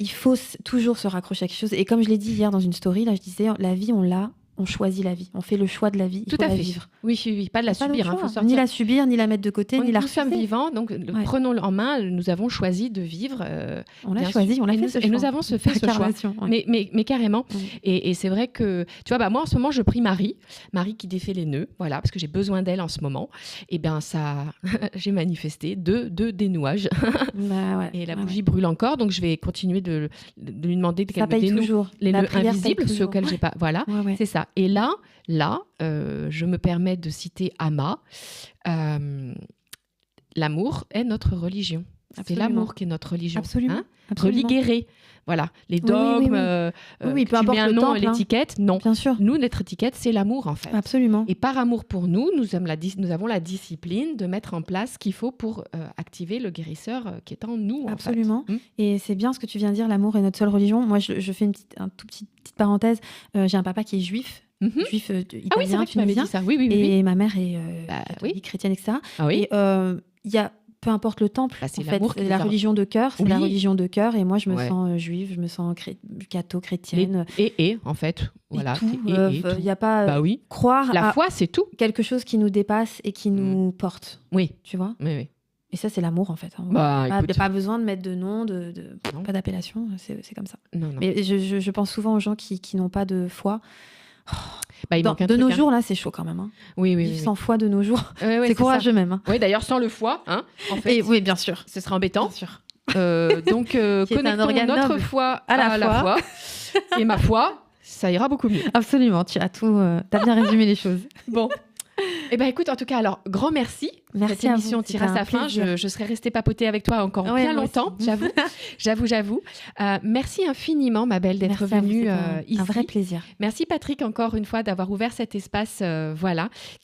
Il faut toujours se raccrocher à quelque chose. Et comme je l'ai dit hier dans une story, là, je disais, la vie, on choisit la vie. On fait le choix de la vie. Tout à fait. Vivre. Oui, pas de la subir. Faut sortir. Ni la subir, ni la mettre de côté, ni la refuser. Nous sommes vivants, donc prenons-le en main. Nous avons choisi de vivre. On l'a choisi, on l'a fait ce choix. Et nous avons fait ce choix. Mais carrément. Et c'est vrai que, tu vois, moi en ce moment, je prie Marie qui défait les nœuds, voilà, parce que j'ai besoin d'elle en ce moment. Et bien ça, j'ai manifesté deux dénouages. Et la bougie brûle encore, donc je vais continuer de lui demander qu'elle me dénoue les nœuds invisibles, ceux auxquels j'ai pas. Voilà, c'est ça. Et là, je me permets de citer Amma. L'amour est notre religion. Absolument. C'est l'amour qui est notre religion. Absolument. Religuérer. Voilà, les dogmes, peu importe un nom, temple, l'étiquette, non. Bien sûr. Nous, notre étiquette, c'est l'amour, en fait. Absolument. Et par amour pour nous, nous avons la discipline de mettre en place ce qu'il faut pour activer le guérisseur qui est en nous. Absolument. En fait. Et c'est bien ce que tu viens de dire, l'amour est notre seule religion. Moi, je fais une petite parenthèse. J'ai un papa qui est juif. Juif italien, oui, c'est vrai que tu m'avais dit ça. Oui. Et ma mère est chrétienne, etc. Et il y a peu importe le temple, en fait, c'est la religion de cœur, c'est la religion de cœur, et moi je me sens juive, je me sens chrétienne. Et en fait, voilà. Il n'y a pas croire la foi, c'est tout. Quelque chose qui nous dépasse et qui nous porte. Oui. Tu vois. Oui. Et ça, c'est l'amour, en fait. Il n'y a pas besoin de mettre de nom, pas d'appellation, c'est comme ça. Non. Mais je pense souvent aux gens qui n'ont pas de foi. De nos jours, là, c'est chaud quand même. Oui. Sans foi de nos jours, c'est courageux même. Oui, d'ailleurs, sans le foie, en fait. Oui, bien sûr. Ce serait embêtant. Bien sûr. Donc, connectons notre foi à la foi. Et ma foi, ça ira beaucoup mieux. Absolument, tu as bien résumé les choses. Bon. Eh bien, écoute, en tout cas, alors, grand merci. Cette émission tire à sa fin. Je serais restée papoter avec toi encore bien longtemps, j'avoue. Merci infiniment, ma belle, d'être venue ici. Un vrai plaisir. Merci, Patrick, encore une fois, d'avoir ouvert cet espace,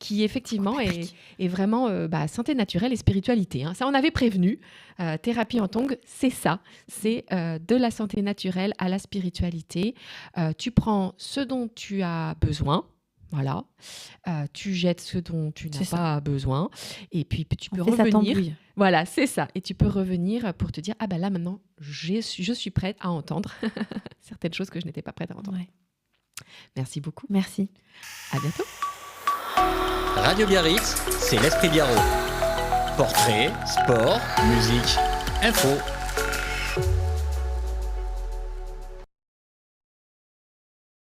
qui effectivement est vraiment santé naturelle et spiritualité. Ça, on avait prévenu. Thérapie en tongs, c'est ça. C'est de la santé naturelle à la spiritualité. Tu prends ce dont tu as besoin. Voilà, tu jettes ce dont tu n'as pas besoin et puis tu peux revenir. Voilà, c'est ça. Et tu peux revenir pour te dire là maintenant, je suis prête à entendre certaines choses que je n'étais pas prête à entendre. Ouais. Merci beaucoup. Merci. À bientôt. Radio Biarritz, c'est l'Esprit Biarrot. Portrait, sport, musique, info.